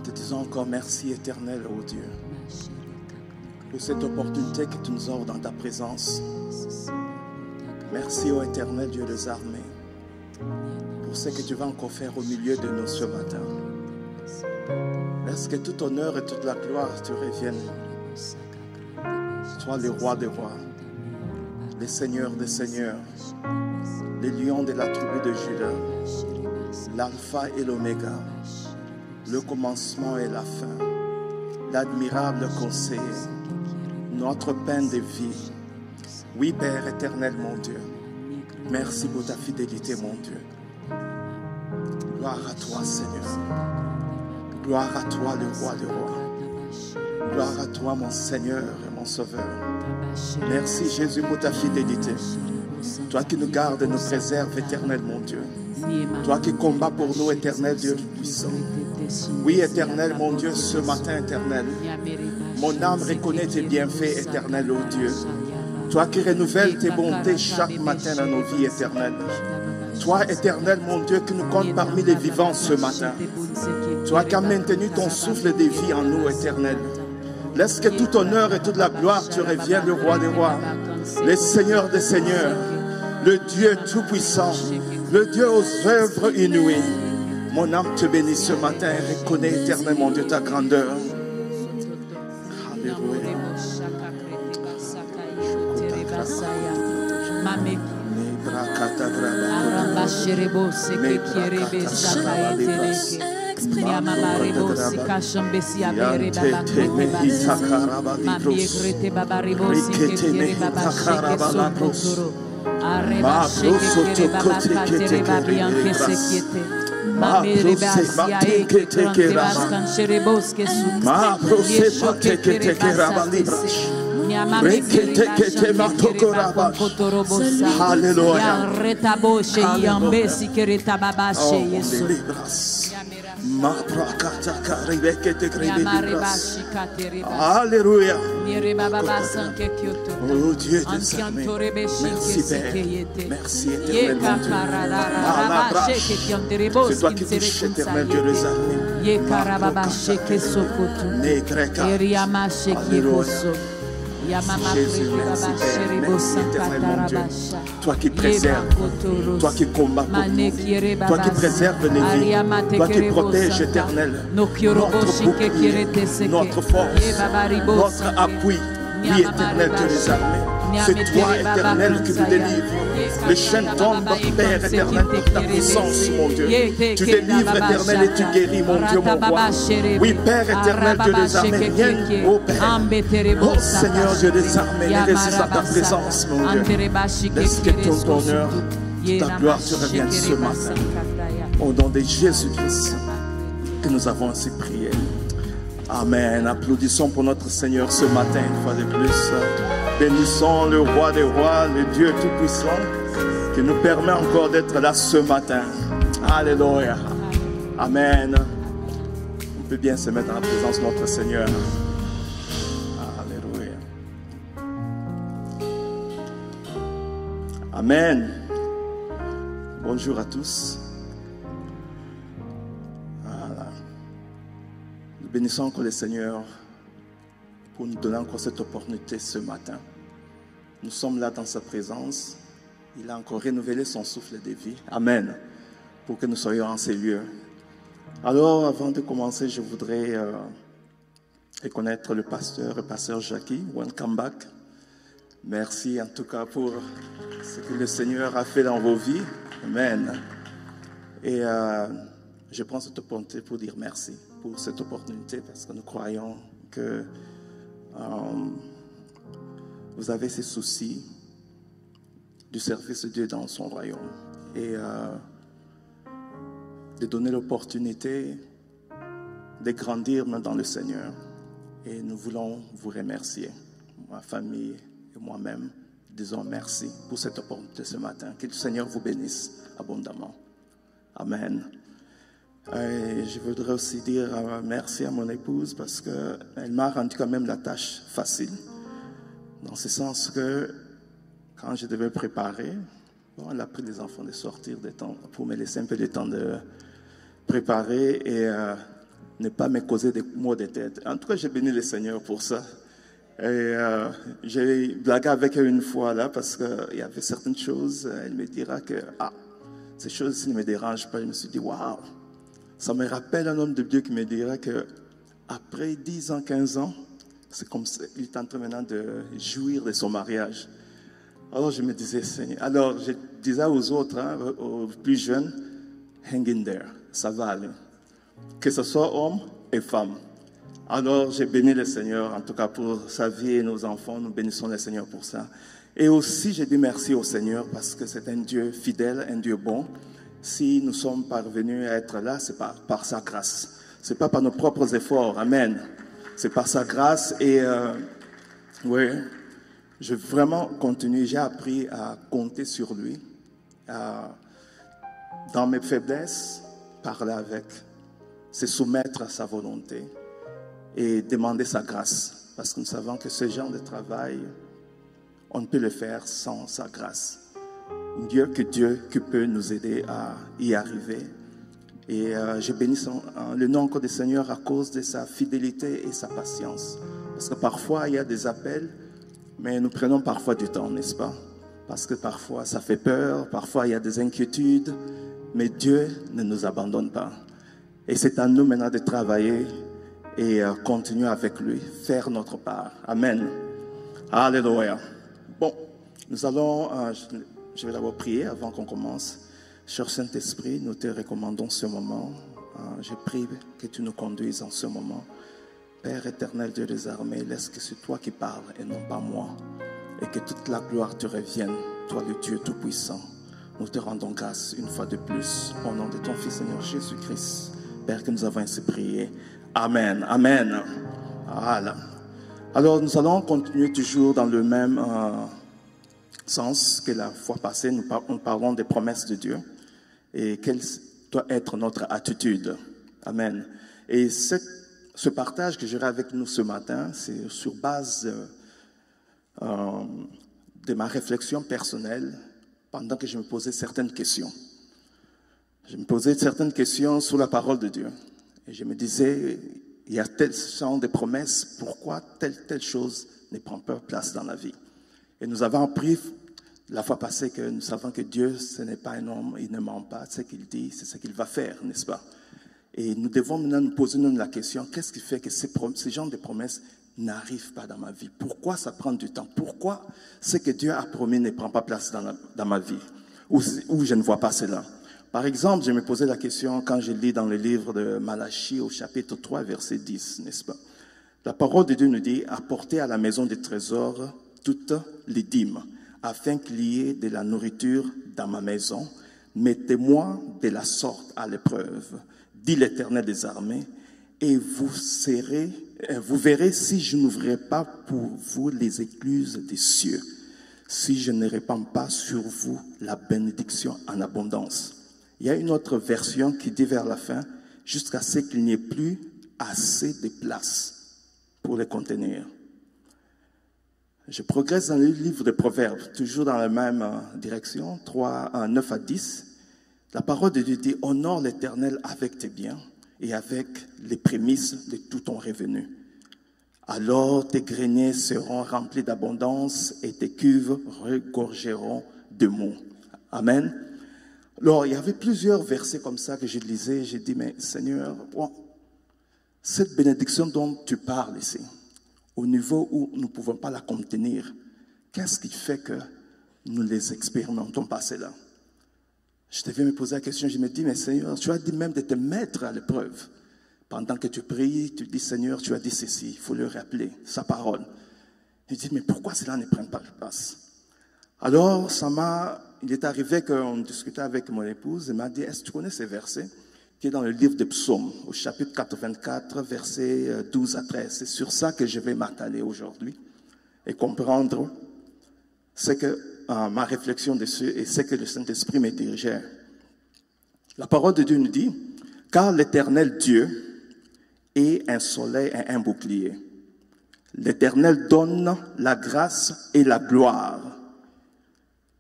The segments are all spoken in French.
Te disons encore merci éternel, ô Dieu, pour cette opportunité que tu nous offres dans ta présence. Merci, ô éternel Dieu des armées, pour ce que tu vas encore faire au milieu de nous ce matin. Laisse que tout honneur et toute la gloire te reviennent. Toi, le roi des rois, le seigneur des seigneurs, le lion de la tribu de Juda, l'alpha et l'oméga, le commencement et la fin, l'admirable conseiller, notre pain de vie. Oui, Père éternel, mon Dieu, merci pour ta fidélité, mon Dieu. Gloire à toi, Seigneur. Gloire à toi, le roi des rois. Gloire à toi, mon Seigneur et mon Sauveur. Merci, Jésus, pour ta fidélité. Toi qui nous gardes et nous préserves, éternel, mon Dieu. Toi qui combats pour nous, éternel Dieu puissant. Oui, éternel, mon Dieu, ce matin, éternel, mon âme reconnaît tes bienfaits, éternel, ô Dieu. Toi qui renouvelles tes bontés chaque matin dans nos vies éternelles. Toi, éternel, mon Dieu, qui nous compte parmi les vivants ce matin. Toi qui as maintenu ton souffle de vie en nous, éternel. Laisse que tout honneur et toute la gloire te revienne, le roi des rois, le Seigneur des seigneurs, le Dieu tout-puissant, le Dieu aux œuvres inouïes. Mon âme te bénit ce matin et reconnais, éternel, mon Dieu, ta grandeur. Alléluia. Alléluia. Oh Dieu des armées. Merci Père. Merci éternel mon Dieu. C'est toi qui touches éternel Dieu des armées. Jésus, merci Père. Merci éternel mon Dieu. Toi qui préserves, toi qui combats pour nous, toi qui préserves les vies, toi qui protèges éternel, notre bouclier, notre force, notre appui. Oui, éternel Dieu des armées, c'est toi éternel qui nous délivre. Les chaînes tombent, Père éternel, par ta puissance, mon Dieu. Tu délivres éternel et tu guéris, mon Dieu, mon roi. Oui, Père éternel, Dieu des armées, viens, ô Père. Oh Seigneur, Dieu des armées, ne résiste à ta présence, mon Dieu. Laisse que ton honneur, ta gloire te revienne ce matin. Au nom de Jésus-Christ, que nous avons ainsi prié. Amen. Applaudissons pour notre Seigneur ce matin, une fois de plus. Bénissons le roi des rois, le Dieu tout-puissant, qui nous permet encore d'être là ce matin. Alléluia. Amen. On peut bien se mettre dans la présence de notre Seigneur. Alléluia. Amen. Bonjour à tous. Bénissons encore le Seigneur pour nous donner encore cette opportunité ce matin. Nous sommes là dans sa présence. Il a encore renouvelé son souffle de vie. Amen. Pour que nous soyons en ces lieux. Alors, avant de commencer, je voudrais reconnaître le pasteur Jackie. Welcome back. Merci en tout cas pour ce que le Seigneur a fait dans vos vies. Amen. Et je prends cette opportunité pour dire merci pour cette opportunité parce que nous croyons que vous avez ces soucis du service de Dieu dans son royaume et de donner l'opportunité de grandir dans le Seigneur. Et nous voulons vous remercier, ma famille et moi-même. Disons merci pour cette opportunité ce matin. Que le Seigneur vous bénisse abondamment. Amen. Et je voudrais aussi dire merci à mon épouse parce qu'elle m'a rendu quand même la tâche facile. Dans ce sens que quand je devais préparer, bon, elle a pris les enfants de sortir des temps pour me laisser un peu de temps de préparer. Et ne pas me causer des maux de tête. En tout cas, j'ai béni le Seigneur pour ça. Et j'ai blagué avec elle une fois là parce qu'il y avait certaines choses. Elle me dira que ces choses ne me dérangent pas. Je me suis dit, waouh, ça me rappelle un homme de Dieu qui me dira que après 10 ans, 15 ans, c'est comme ça, il est en train maintenant de jouir de son mariage. Alors je me disais, Seigneur, alors je disais aux autres, hein, aux plus jeunes, hang in there, ça va aller. Que ce soit homme et femme. Alors j'ai béni le Seigneur, en tout cas pour sa vie et nos enfants, nous bénissons le Seigneur pour ça. Et aussi j'ai dit merci au Seigneur parce que c'est un Dieu fidèle, un Dieu bon. Si nous sommes parvenus à être là, c'est par sa grâce. Ce n'est pas par nos propres efforts, amen. C'est par sa grâce et oui, je vais vraiment continuer. J'ai appris à compter sur lui, dans mes faiblesses, parler avec, se soumettre à sa volonté et demander sa grâce. Parce que nous savons que ce genre de travail, on ne peut le faire sans sa grâce. Dieu qui peut nous aider à y arriver. Et je bénis le nom encore du Seigneur à cause de sa fidélité et sa patience. Parce que parfois, il y a des appels, mais nous prenons parfois du temps, n'est-ce pas? Parce que parfois, ça fait peur, parfois, il y a des inquiétudes, mais Dieu ne nous abandonne pas. Et c'est à nous maintenant de travailler et continuer avec lui, faire notre part. Amen. Alléluia. Bon, nous allons, je vais d'abord prier avant qu'on commence. Cher Saint-Esprit, nous te recommandons ce moment. Je prie que tu nous conduises en ce moment. Père éternel, Dieu des armées, laisse que c'est toi qui parles et non pas moi. Et que toute la gloire te revienne, toi le Dieu Tout-Puissant. Nous te rendons grâce une fois de plus, au nom de ton Fils Seigneur Jésus-Christ. Père, que nous avons ainsi prié. Amen. Amen. Voilà. Alors, nous allons continuer toujours dans le même sens que la fois passée. Nous parlons des promesses de Dieu et quelle doit être notre attitude. Amen. Et ce partage que j'aurai avec nous ce matin, c'est sur base de ma réflexion personnelle pendant que je me posais certaines questions. Je me posais certaines questions sur la parole de Dieu. Et je me disais, il y a tel genre de promesses, pourquoi telle chose ne prend pas place dans la vie? Et nous avons appris la fois passée que nous savons que Dieu, ce n'est pas un homme, il ne ment pas. Ce qu'il dit, c'est ce qu'il va faire, n'est-ce pas? Et nous devons maintenant nous poser la question, qu'est-ce qui fait que ces genres de promesses n'arrivent pas dans ma vie? Pourquoi ça prend du temps? Pourquoi ce que Dieu a promis ne prend pas place dans ma vie? Ou je ne vois pas cela? Par exemple, je me posais la question quand je lis dans le livre de Malachie au chapitre 3, verset 10, n'est-ce pas? La parole de Dieu nous dit, apportez à la maison des trésors toutes les dîmes, afin qu'il y ait de la nourriture dans ma maison. Mettez-moi de la sorte à l'épreuve, dit l'Éternel des armées, et vous verrez si je n'ouvrirai pas pour vous les écluses des cieux, si je ne répands pas sur vous la bénédiction en abondance. Il y a une autre version qui dit vers la fin, jusqu'à ce qu'il n'y ait plus assez de place pour les contenir. Je progresse dans le livre de Proverbes, toujours dans la même direction, 9 à 10. La parole de Dieu dit, honore l'Éternel avec tes biens et avec les prémices de tout ton revenu. Alors tes greniers seront remplis d'abondance et tes cuves regorgeront de mots. Amen. Alors, il y avait plusieurs versets comme ça que je lisais. J'ai dit, mais Seigneur, cette bénédiction dont tu parles ici, au niveau où nous ne pouvons pas la contenir, qu'est-ce qui fait que nous ne les expérimentons pas cela? Je devais me poser la question, je me dis, mais Seigneur, tu as dit même de te mettre à l'épreuve. Pendant que tu pries, tu dis, Seigneur, tu as dit ceci, il faut le rappeler, sa parole. Je dis, mais pourquoi cela ne prend pas place? Alors, il est arrivé qu'on discutait avec mon épouse, elle m'a dit, est-ce que tu connais ces versets qui est dans le livre de Psaumes, au chapitre 84, versets 12 à 13. C'est sur ça que je vais m'atteler aujourd'hui et comprendre ce que ma réflexion dessus et ce que le Saint-Esprit me dirigeait. La parole de Dieu nous dit, car l'Éternel Dieu est un soleil et un bouclier. L'Éternel donne la grâce et la gloire.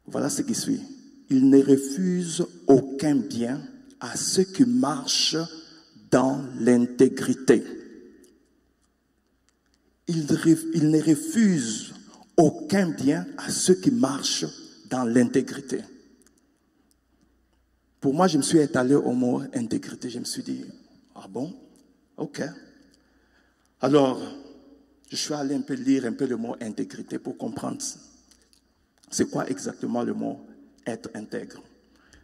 Voilà ce qui suit. Il ne refuse aucun bien à ceux qui marchent dans l'intégrité. Il ne refuse aucun bien à ceux qui marchent dans l'intégrité. Pour moi, je me suis étalé au mot intégrité. Je me suis dit, ah bon? Ok. Alors, je suis allé un peu lire un peu le mot intégrité pour comprendre c'est quoi exactement le mot être intègre.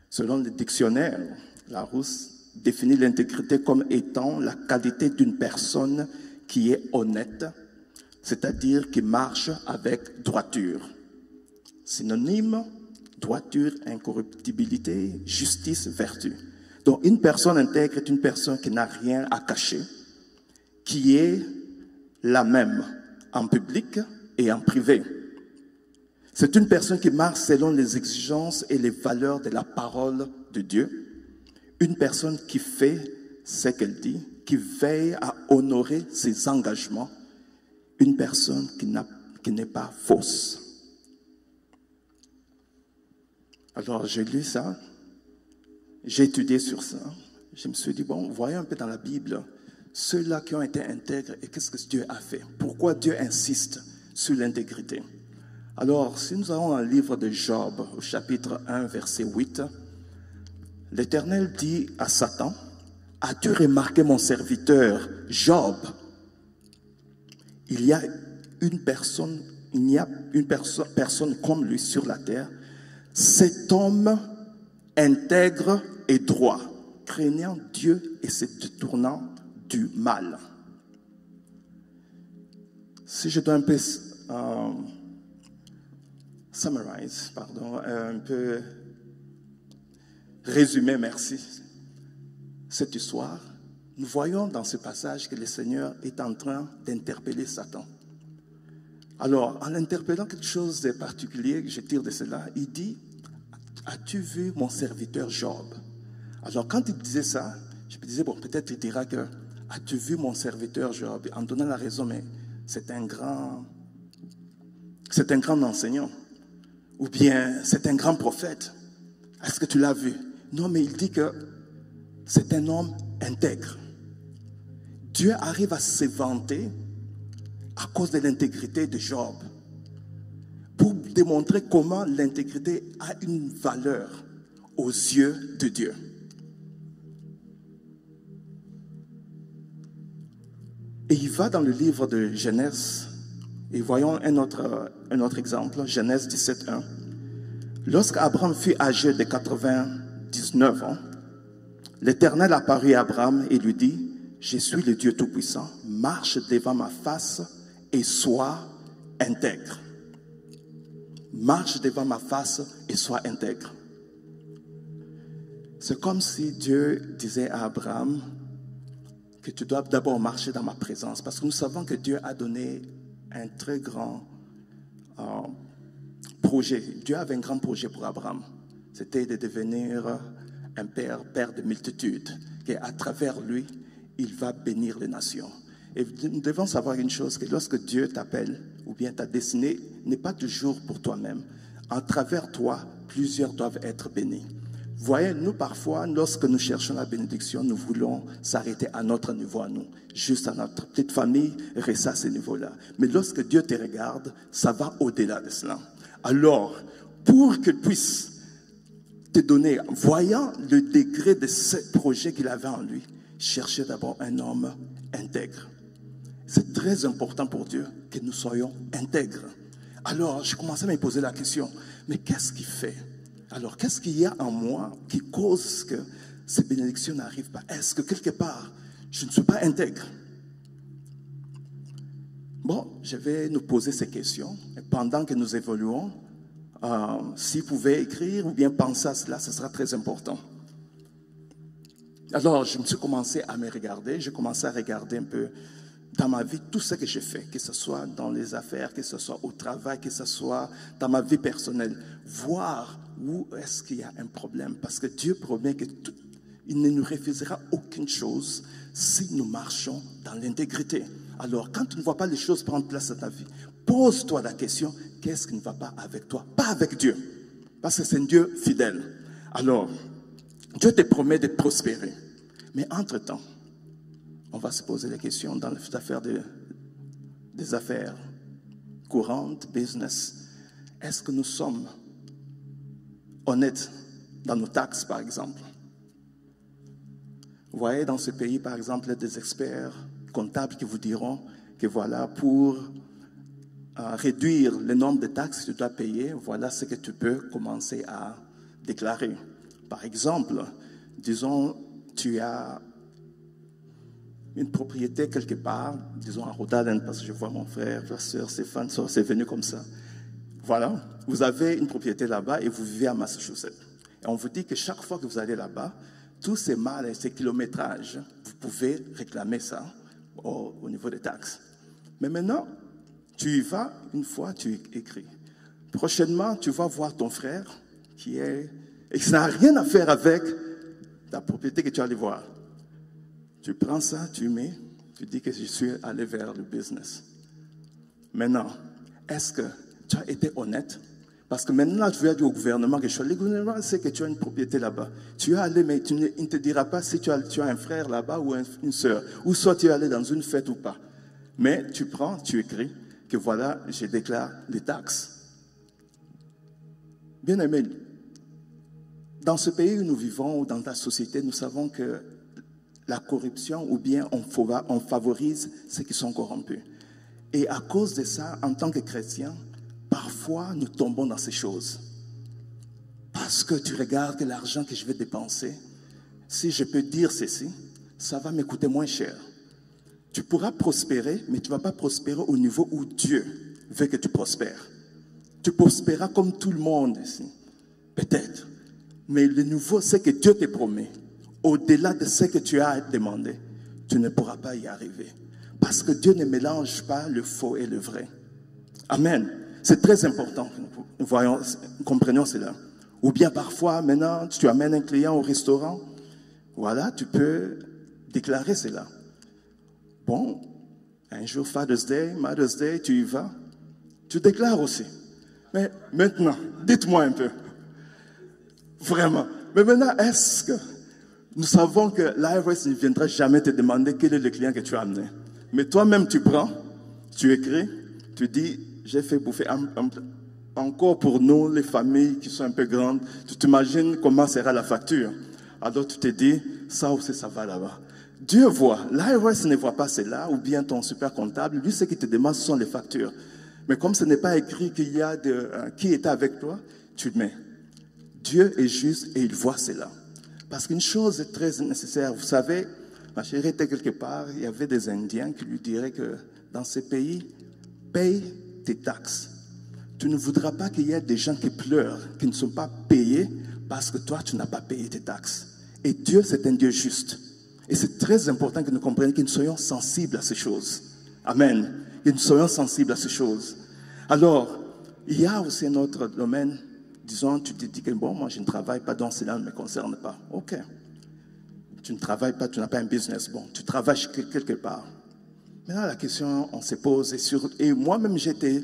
Selon le dictionnaire, Larousse définit l'intégrité comme étant la qualité d'une personne qui est honnête, c'est-à-dire qui marche avec droiture. Synonyme, droiture, incorruptibilité, justice, vertu. Donc une personne intègre est une personne qui n'a rien à cacher, qui est la même en public et en privé. C'est une personne qui marche selon les exigences et les valeurs de la parole de Dieu. Une personne qui fait ce qu'elle dit, qui veille à honorer ses engagements. Une personne qui n'est pas fausse. Alors j'ai lu ça, j'ai étudié sur ça. Je me suis dit, bon, voyons un peu dans la Bible ceux-là qui ont été intègres et qu'est-ce que Dieu a fait. Pourquoi Dieu insiste sur l'intégrité? Alors, si nous avons un livre de Job, au chapitre 1, verset 8, l'Éternel dit à Satan, « As-tu remarqué mon serviteur Job? Il y a une personne comme lui sur la terre, cet homme intègre et droit, craignant Dieu et se détournant du mal. » Si je dois un peu un peu résumer, merci, cette histoire, nous voyons dans ce passage que le Seigneur est en train d'interpeller Satan. Alors, en interpellant quelque chose de particulier, je tire de cela, il dit, « As-tu vu mon serviteur Job ?» Alors, quand il disait ça, je me disais, bon, peut-être il dira que, « As-tu vu mon serviteur Job ?» En donnant la raison, mais c'est un grand enseignant. Ou bien, c'est un grand prophète. Est-ce que tu l'as vu? Non, mais il dit que c'est un homme intègre. Dieu arrive à se vanter à cause de l'intégrité de Job, pour démontrer comment l'intégrité a une valeur aux yeux de Dieu. Et il va dans le livre de Genèse, et voyons un autre exemple, Genèse 17:1. Lorsqu'Abraham fut âgé de 99 ans, l'Éternel apparut à Abraham et lui dit, « Je suis le Dieu Tout-Puissant, marche devant ma face et sois intègre. » Marche devant ma face et sois intègre. C'est comme si Dieu disait à Abraham que tu dois d'abord marcher dans ma présence, parce que nous savons que Dieu a donné un très grand projet. Dieu avait un grand projet pour Abraham. C'était de devenir un père de multitudes. Et à travers lui, il va bénir les nations. Et nous devons savoir une chose, que lorsque Dieu t'appelle, ou bien ta destinée n'est pas toujours pour toi-même. À travers toi, plusieurs doivent être bénis. Voyez, nous parfois, lorsque nous cherchons la bénédiction, nous voulons s'arrêter à notre niveau à nous, juste à notre petite famille, rester à ce niveau-là. Mais lorsque Dieu te regarde, ça va au-delà de cela. Alors, pour qu'il puisse te donner, voyant le degré de ce projet qu'il avait en lui, cherchez d'abord un homme intègre. C'est très important pour Dieu que nous soyons intègres. Alors, je commençais à me poser la question, mais qu'est-ce qui fait? Alors, qu'est-ce qu'il y a en moi qui cause que ces bénédictions n'arrivent pas? Est-ce que quelque part, je ne suis pas intègre? Bon, je vais nous poser ces questions. Et pendant que nous évoluons, si vous pouvez écrire ou bien penser à cela, ce sera très important. Alors, je me suis commencé à me regarder. J'ai commencé à regarder un peu dans ma vie tout ce que j'ai fait, que ce soit dans les affaires, que ce soit au travail, que ce soit dans ma vie personnelle. Voir où est-ce qu'il y a un problème. Parce que Dieu promet qu'il ne nous refusera aucune chose si nous marchons dans l'intégrité. Alors, quand tu ne vois pas les choses prendre place dans ta vie, pose-toi la question, qu'est-ce qui ne va pas avec toi? Pas avec Dieu. Parce que c'est un Dieu fidèle. Alors, Dieu te promet de prospérer. Mais entre-temps, on va se poser la question dans les affaires des affaires courantes, business. Est-ce que nous sommes honnêtes dans nos taxes, par exemple? Vous voyez, dans ce pays, par exemple, il y a des experts comptables qui vous diront que voilà, pour réduire le nombre de taxes que tu dois payer, voilà ce que tu peux commencer à déclarer. Par exemple, disons, tu as une propriété quelque part, disons à Rhode Island, parce que je vois mon frère, ma soeur, Stéphane, c'est venu comme ça. Voilà, vous avez une propriété là-bas et vous vivez à Massachusetts. Et on vous dit que chaque fois que vous allez là-bas, tous ces miles et ces kilométrages, vous pouvez réclamer ça au niveau des taxes. Mais maintenant, tu y vas, une fois, tu écris. Prochainement, tu vas voir ton frère et ça n'a rien à faire avec la propriété que tu allais voir. Tu prends ça, tu mets, tu dis que je suis allé vers le business. Maintenant, est-ce que tu as été honnête? Parce que maintenant, tu vas dire au gouvernement que le gouvernement sait que tu as une propriété là-bas. Tu es allé, mais il ne te dira pas si tu as un frère là-bas ou une soeur, ou soit tu es allé dans une fête ou pas. Mais tu prends, tu écris que voilà, je déclare les taxes. Bien aimé, dans ce pays où nous vivons, ou dans la société, nous savons que la corruption, ou bien on favorise ceux qui sont corrompus. Et à cause de ça, en tant que chrétiens, parfois nous tombons dans ces choses. Parce que tu regardes que l'argent que je vais dépenser, si je peux dire ceci, ça va me coûter moins cher. Tu pourras prospérer, mais tu ne vas pas prospérer au niveau où Dieu veut que tu prospères. Tu prospéreras comme tout le monde ici, peut-être. Mais le nouveau, c'est que Dieu te promet. Au-delà de ce que tu as demandé, tu ne pourras pas y arriver. Parce que Dieu ne mélange pas le faux et le vrai. Amen. C'est très important que nous comprenions cela. Ou bien parfois, maintenant, tu amènes un client au restaurant, voilà, tu peux déclarer cela. Bon, un jour, Father's Day, Mother's Day, tu y vas, tu déclares aussi. Mais maintenant, dites-moi un peu, vraiment, mais maintenant, est-ce que nous savons que l'IRS ne viendra jamais te demander quel est le client que tu as amené. Mais toi-même, tu prends, tu écris, tu dis, j'ai fait bouffer encore pour nous, les familles qui sont un peu grandes, tu t'imagines comment sera la facture. Alors tu te dis, ça aussi, ça va là-bas. Dieu voit, l'IRS ne voit pas cela, ou bien ton super comptable, lui, ce qu'il te demande, ce sont les factures. Mais comme ce n'est pas écrit qu'il y a qui était avec toi, tu le mets. Dieu est juste et il voit cela. Parce qu'une chose est très nécessaire. Vous savez, ma chérie était quelque part, il y avait des Indiens qui lui diraient que dans ces pays, paye tes taxes. Tu ne voudras pas qu'il y ait des gens qui pleurent, qui ne sont pas payés parce que toi, tu n'as pas payé tes taxes. Et Dieu, c'est un Dieu juste. Et c'est très important que nous comprenions que nous soyons sensibles à ces choses. Amen. Que nous soyons sensibles à ces choses. Alors, il y a aussi un autre domaine. Disons, tu te dis que bon, moi je ne travaille pas, donc cela ne me concerne pas. Ok. Tu ne travailles pas, tu n'as pas un business. Bon, tu travailles quelque part. Maintenant, la question, on se pose. Et moi-même, j'étais,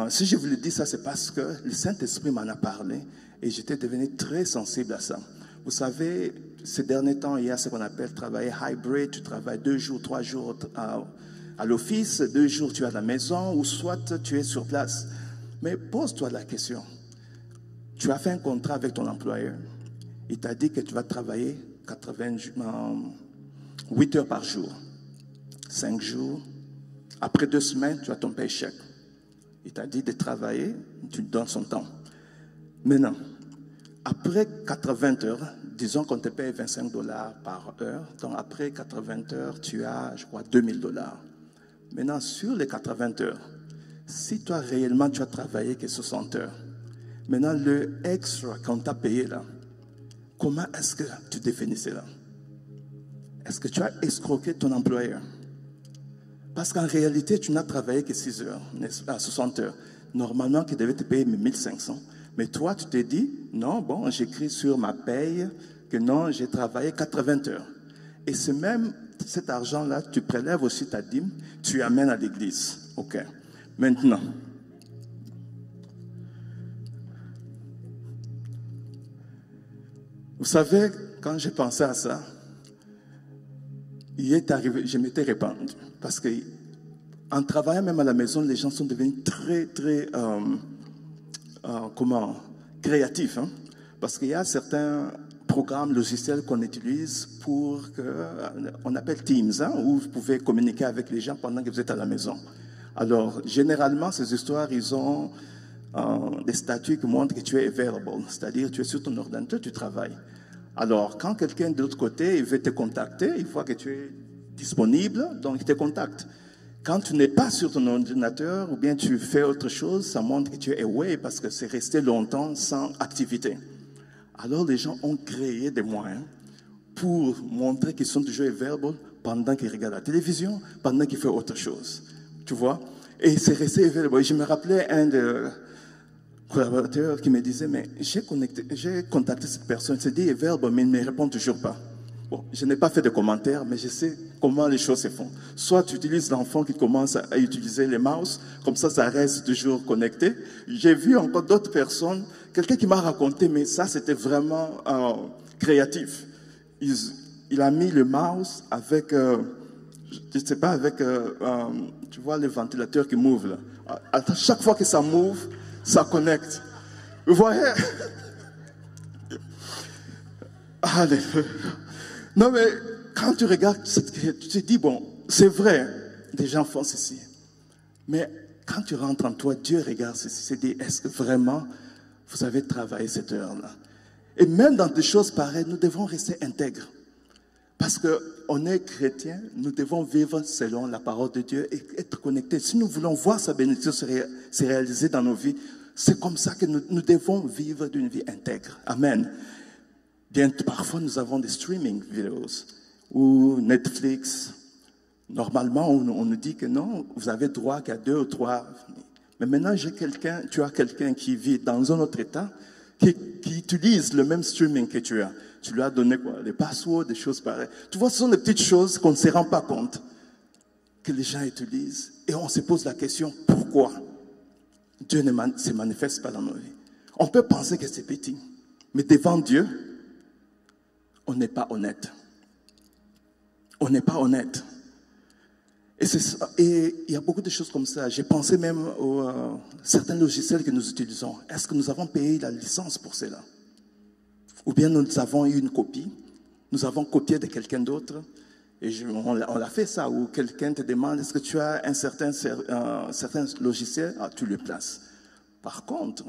si je vous le dis ça, c'est parce que le Saint-Esprit m'en a parlé et j'étais devenu très sensible à ça. Vous savez, ces derniers temps, il y a ce qu'on appelle travailler hybrid. Tu travailles 2 jours, 3 jours à l'office, 2 jours tu es à la maison, ou soit tu es sur place. Mais pose-toi la question. Tu as fait un contrat avec ton employeur. Il t'a dit que tu vas travailler 8 heures par jour. 5 jours. Après 2 semaines, tu as ton paycheck. Il t'a dit de travailler, tu lui donnes son temps. Maintenant, après 80 heures, disons qu'on te paye $25 par heure. Donc après 80 heures, tu as, je crois, $2000. Maintenant, sur les 80 heures, si toi réellement tu as travaillé que 60 heures, maintenant le extra qu'on t'a payé là, comment est-ce que tu définis cela? Est-ce que tu as escroqué ton employeur? Parce qu'en réalité, tu n'as travaillé que 6 heures, 60 heures. Normalement, qui devait te payer 1500. Mais toi, tu t'es dit, non, bon, j'écris sur ma paye que non, j'ai travaillé 80 heures. Et c'est même cet argent-là, tu prélèves aussi ta dîme, tu amènes à l'église. OK. Maintenant, vous savez, quand j'ai pensé à ça, il est arrivé, je m'étais répandu. Parce que en travaillant même à la maison, les gens sont devenus très créatifs. Hein? Parce qu'il y a certains programmes logiciels qu'on utilise pour on appelle Teams, hein, où vous pouvez communiquer avec les gens pendant que vous êtes à la maison. Alors, généralement, ces histoires, ils ont des statuts qui montrent que tu es available, c'est-à-dire tu es sur ton ordinateur, tu travailles. Alors, quand quelqu'un de l'autre côté il veut te contacter, il voit que tu es disponible, donc il te contacte. Quand tu n'es pas sur ton ordinateur ou bien tu fais autre chose, ça montre que tu es away parce que c'est resté longtemps sans activité. Alors, les gens ont créé des moyens pour montrer qu'ils sont toujours available pendant qu'ils regardent la télévision, pendant qu'ils font autre chose. Tu vois? Et c'est resté available. Je me rappelais un de collaborateur qui me disait, mais j'ai contacté cette personne, c'est dit available, mais il ne me répond toujours pas. Bon, je n'ai pas fait de commentaires, mais je sais comment les choses se font. Soit tu utilises l'enfant qui commence à utiliser les mouse, comme ça reste toujours connecté. J'ai vu encore d'autres personnes, quelqu'un qui m'a raconté, mais ça c'était vraiment créatif. Il a mis le mouse avec, je ne sais pas, avec, tu vois, le ventilateur qui m'ouvre là. À chaque fois que ça m'ouvre, ça connecte. Vous voyez? Allez. Non, mais quand tu regardes, tu te dis, bon, c'est vrai, des gens font ceci. Mais quand tu rentres en toi, Dieu regarde ceci, il dit, est-ce que vraiment vous avez travaillé cette heure-là? Et même dans des choses pareilles, nous devons rester intègres. Parce qu'on est chrétien, nous devons vivre selon la parole de Dieu et être connectés. Si nous voulons voir sa bénédiction se réaliser dans nos vies, c'est comme ça que nous devons vivre d'une vie intègre. Amen. Bien, parfois, nous avons des streaming vidéos ou Netflix. Normalement, on nous dit que non, vous avez droit qu'à 2 ou 3. Mais maintenant, tu as quelqu'un qui vit dans un autre état, qui utilise le même streaming que tu as. Tu lui as donné quoi? Les passwords, des choses pareilles. Tu vois, ce sont des petites choses qu'on ne se rend pas compte que les gens utilisent. Et on se pose la question, pourquoi Dieu ne se manifeste pas dans nos vies? On peut penser que c'est petit, mais devant Dieu, on n'est pas honnête. On n'est pas honnête. Et il y a beaucoup de choses comme ça. J'ai pensé même aux certains logiciels que nous utilisons. Est-ce que nous avons payé la licence pour cela? Ou bien nous avons eu une copie, nous avons copié de quelqu'un d'autre, et on l'a fait ça, où quelqu'un te demande, est-ce que tu as un certain logiciel? Ah, tu le places. Par contre,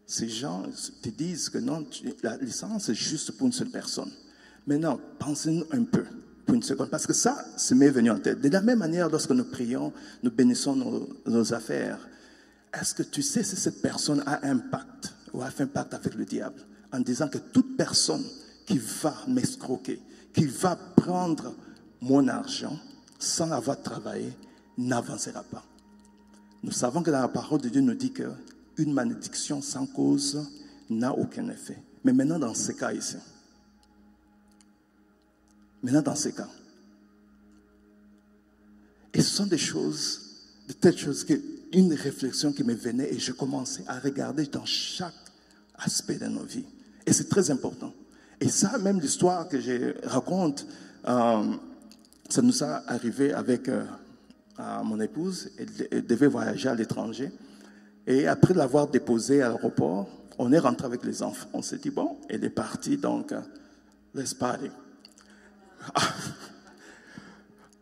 ces gens te disent que non, la licence est juste pour une seule personne. Maintenant, pensez un peu, pour une seconde, parce que ça m'est venu en tête. De la même manière, lorsque nous prions, nous bénissons nos affaires. Est-ce que tu sais si cette personne a un pacte, ou a fait un pacte avec le diable, en disant que toute personne qui va m'escroquer, qui va prendre mon argent sans avoir travaillé, n'avancera pas. Nous savons que dans la parole de Dieu nous dit qu'une malédiction sans cause n'a aucun effet. Mais maintenant, dans ce cas ici, et ce sont des choses, de telles choses, une réflexion qui me venait et je commençais à regarder dans chaque aspect de nos vies. Et c'est très important. Et ça, même l'histoire que je raconte, ça nous a arrivé avec mon épouse. Elle devait voyager à l'étranger. Et après l'avoir déposée à l'aéroport, on est rentré avec les enfants. On s'est dit, bon, elle est partie, donc, let's party.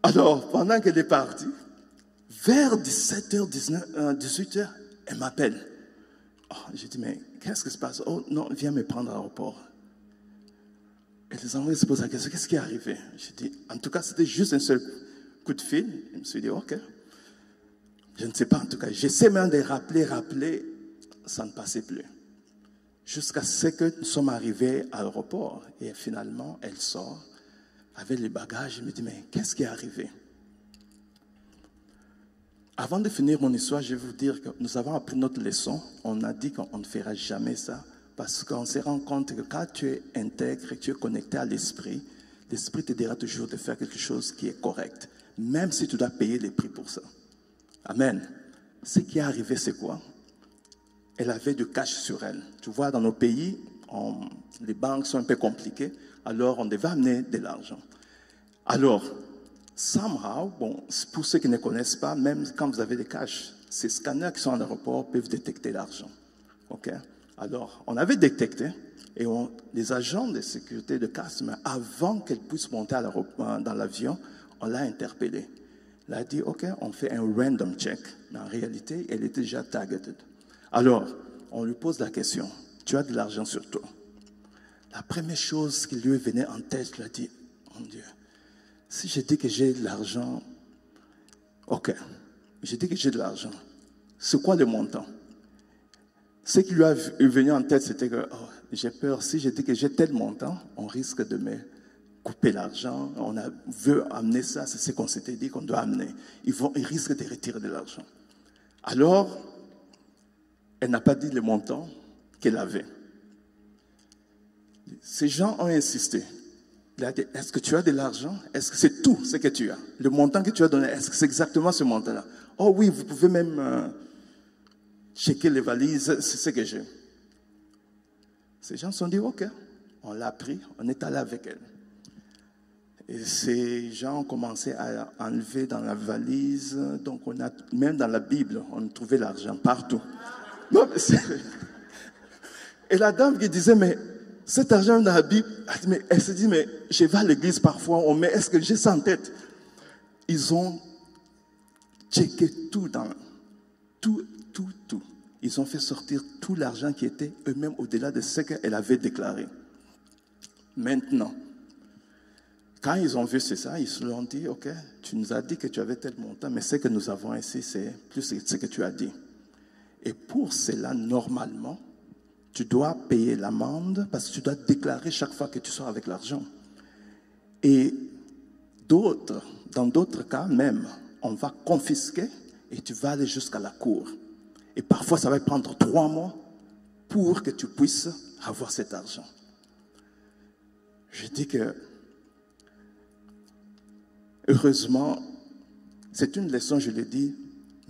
Alors, pendant qu'elle est partie, vers 17h, 18h, elle m'appelle. Oh, j'ai dit, mais qu'est-ce qui se passe? Oh non, viens me prendre à l'aéroport. Et les enfants se posent la question, qu'est-ce qui est arrivé? J'ai dit, en tout cas, c'était juste un seul coup de fil. Je me suis dit, ok. Je ne sais pas, en tout cas. J'essaie même de rappeler, ça ne passait plus. Jusqu'à ce que nous sommes arrivés à l'aéroport. Et finalement, elle sort avec les bagages. Je me dis, mais qu'est-ce qui est arrivé? Avant de finir mon histoire, je vais vous dire que nous avons appris notre leçon. On a dit qu'on ne fera jamais ça. Parce qu'on se rend compte que quand tu es intègre, tu es connecté à l'esprit, l'esprit te dira toujours de faire quelque chose qui est correct. Même si tu dois payer les prix pour ça. Amen. Ce qui est arrivé, c'est quoi? Elle avait du cash sur elle. Tu vois, dans nos pays, les banques sont un peu compliquées. Alors, on devait amener de l'argent. Alors, Somehow, bon, pour ceux qui ne connaissent pas, même quand vous avez des cash, ces scanners qui sont en aéroport peuvent détecter l'argent. Okay? Alors, on avait détecté, et les agents de sécurité de customs, avant qu'elle puisse monter dans l'avion, on l'a interpellée. Elle a dit, OK, on fait un random check. Mais en réalité, elle était déjà targeted. Alors, on lui pose la question, tu as de l'argent sur toi? La première chose qui lui venait en tête, il a dit, mon Dieu, si je dis que j'ai de l'argent, OK, je dis que j'ai de l'argent, c'est quoi le montant? Ce qui lui est venu en tête, c'était que j'ai peur, si je dis que j'ai tel montant, on risque de me couper l'argent, on veut amener ça, c'est ce qu'on s'était dit qu'on doit amener. Ils risquent de retirer de l'argent. Alors, elle n'a pas dit le montant qu'elle avait. Ces gens ont insisté. Il a dit, est-ce que tu as de l'argent? Est-ce que c'est tout ce que tu as? Le montant que tu as donné, est-ce que c'est exactement ce montant-là? Oh oui, vous pouvez même checker les valises, c'est ce que j'ai. Ces gens se sont dit, OK, on l'a pris, on est allé avec elle. Et ces gens ont commencé à enlever dans la valise, donc même dans la Bible, on trouvait l'argent partout. Non, et la dame qui disait, mais cet argent dans la Bible, elle se dit, mais je vais à l'église parfois, on met, est-ce que j'ai ça en tête? Ils ont checké tout tout. Ils ont fait sortir tout l'argent qui était eux-mêmes au-delà de ce qu'elle avait déclaré. Maintenant, quand ils ont vu ça, ils se sont dit, OK, tu nous as dit que tu avais tel montant, mais ce que nous avons ici, c'est plus ce que tu as dit. Et pour cela, normalement, tu dois payer l'amende parce que tu dois déclarer chaque fois que tu sors avec l'argent. Et dans d'autres cas même, on va confisquer et tu vas aller jusqu'à la cour. Et parfois, ça va prendre 3 mois pour que tu puisses avoir cet argent. Je dis que, heureusement, c'est une leçon, je l'ai dit,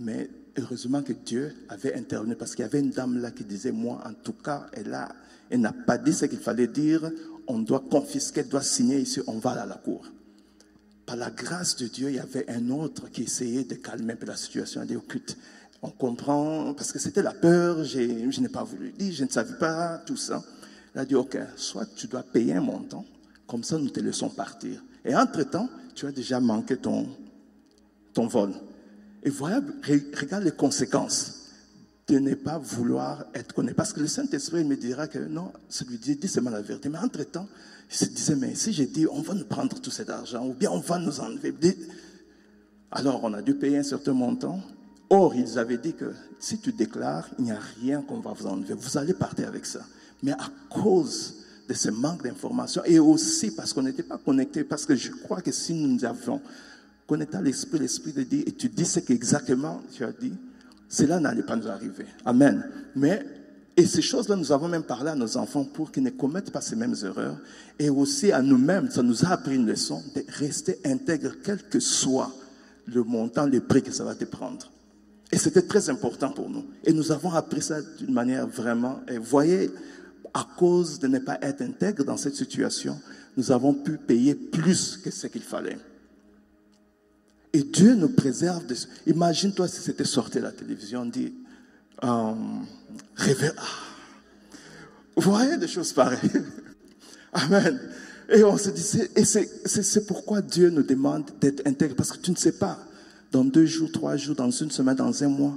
mais heureusement que Dieu avait intervenu parce qu'il y avait une dame là qui disait, moi, en tout cas, elle n'a pas dit ce qu'il fallait dire, on doit confisquer, elle doit signer ici, on va à la cour. Par la grâce de Dieu, il y avait un autre qui essayait de calmer un peu la situation, dit, écoute, on comprend, parce que c'était la peur, je n'ai pas voulu dire, je ne savais pas, tout ça. Il a dit, OK, soit tu dois payer un montant, comme ça nous te laissons partir. Et entre-temps, tu as déjà manqué ton vol. Et voilà, regarde les conséquences de ne pas vouloir être connu. Parce que le Saint-Esprit me dira que non, celui dit seulement la vérité. Mais entre-temps, il se disait, mais si j'ai dit, on va nous prendre tout cet argent, ou bien on va nous enlever. Alors, on a dû payer un certain montant. Or, ils avaient dit que si tu déclares, il n'y a rien qu'on va vous enlever. Vous allez partir avec ça. Mais à cause de ce manque d'informations, et aussi parce qu'on n'était pas connectés, parce que je crois que si nous avions connecté à l'esprit de dire, et tu dis ce qu'exactement tu as dit, cela n'allait pas nous arriver. Amen. Et ces choses-là, nous avons même parlé à nos enfants pour qu'ils ne commettent pas ces mêmes erreurs. Et aussi à nous-mêmes, ça nous a appris une leçon de rester intègre, quel que soit le montant, le prix que ça va te prendre. Et c'était très important pour nous. Et nous avons appris ça d'une manière vraiment... Et vous voyez, à cause de ne pas être intègre dans cette situation, nous avons pu payer plus que ce qu'il fallait. Et Dieu nous préserve de... Imagine-toi si c'était sorti à la télévision, on dit... Vous voyez des choses pareilles. Amen. Et on se dit... c'est pourquoi Dieu nous demande d'être intègre. Parce que tu ne sais pas... Dans 2 jours, 3 jours, dans une semaine, dans un mois,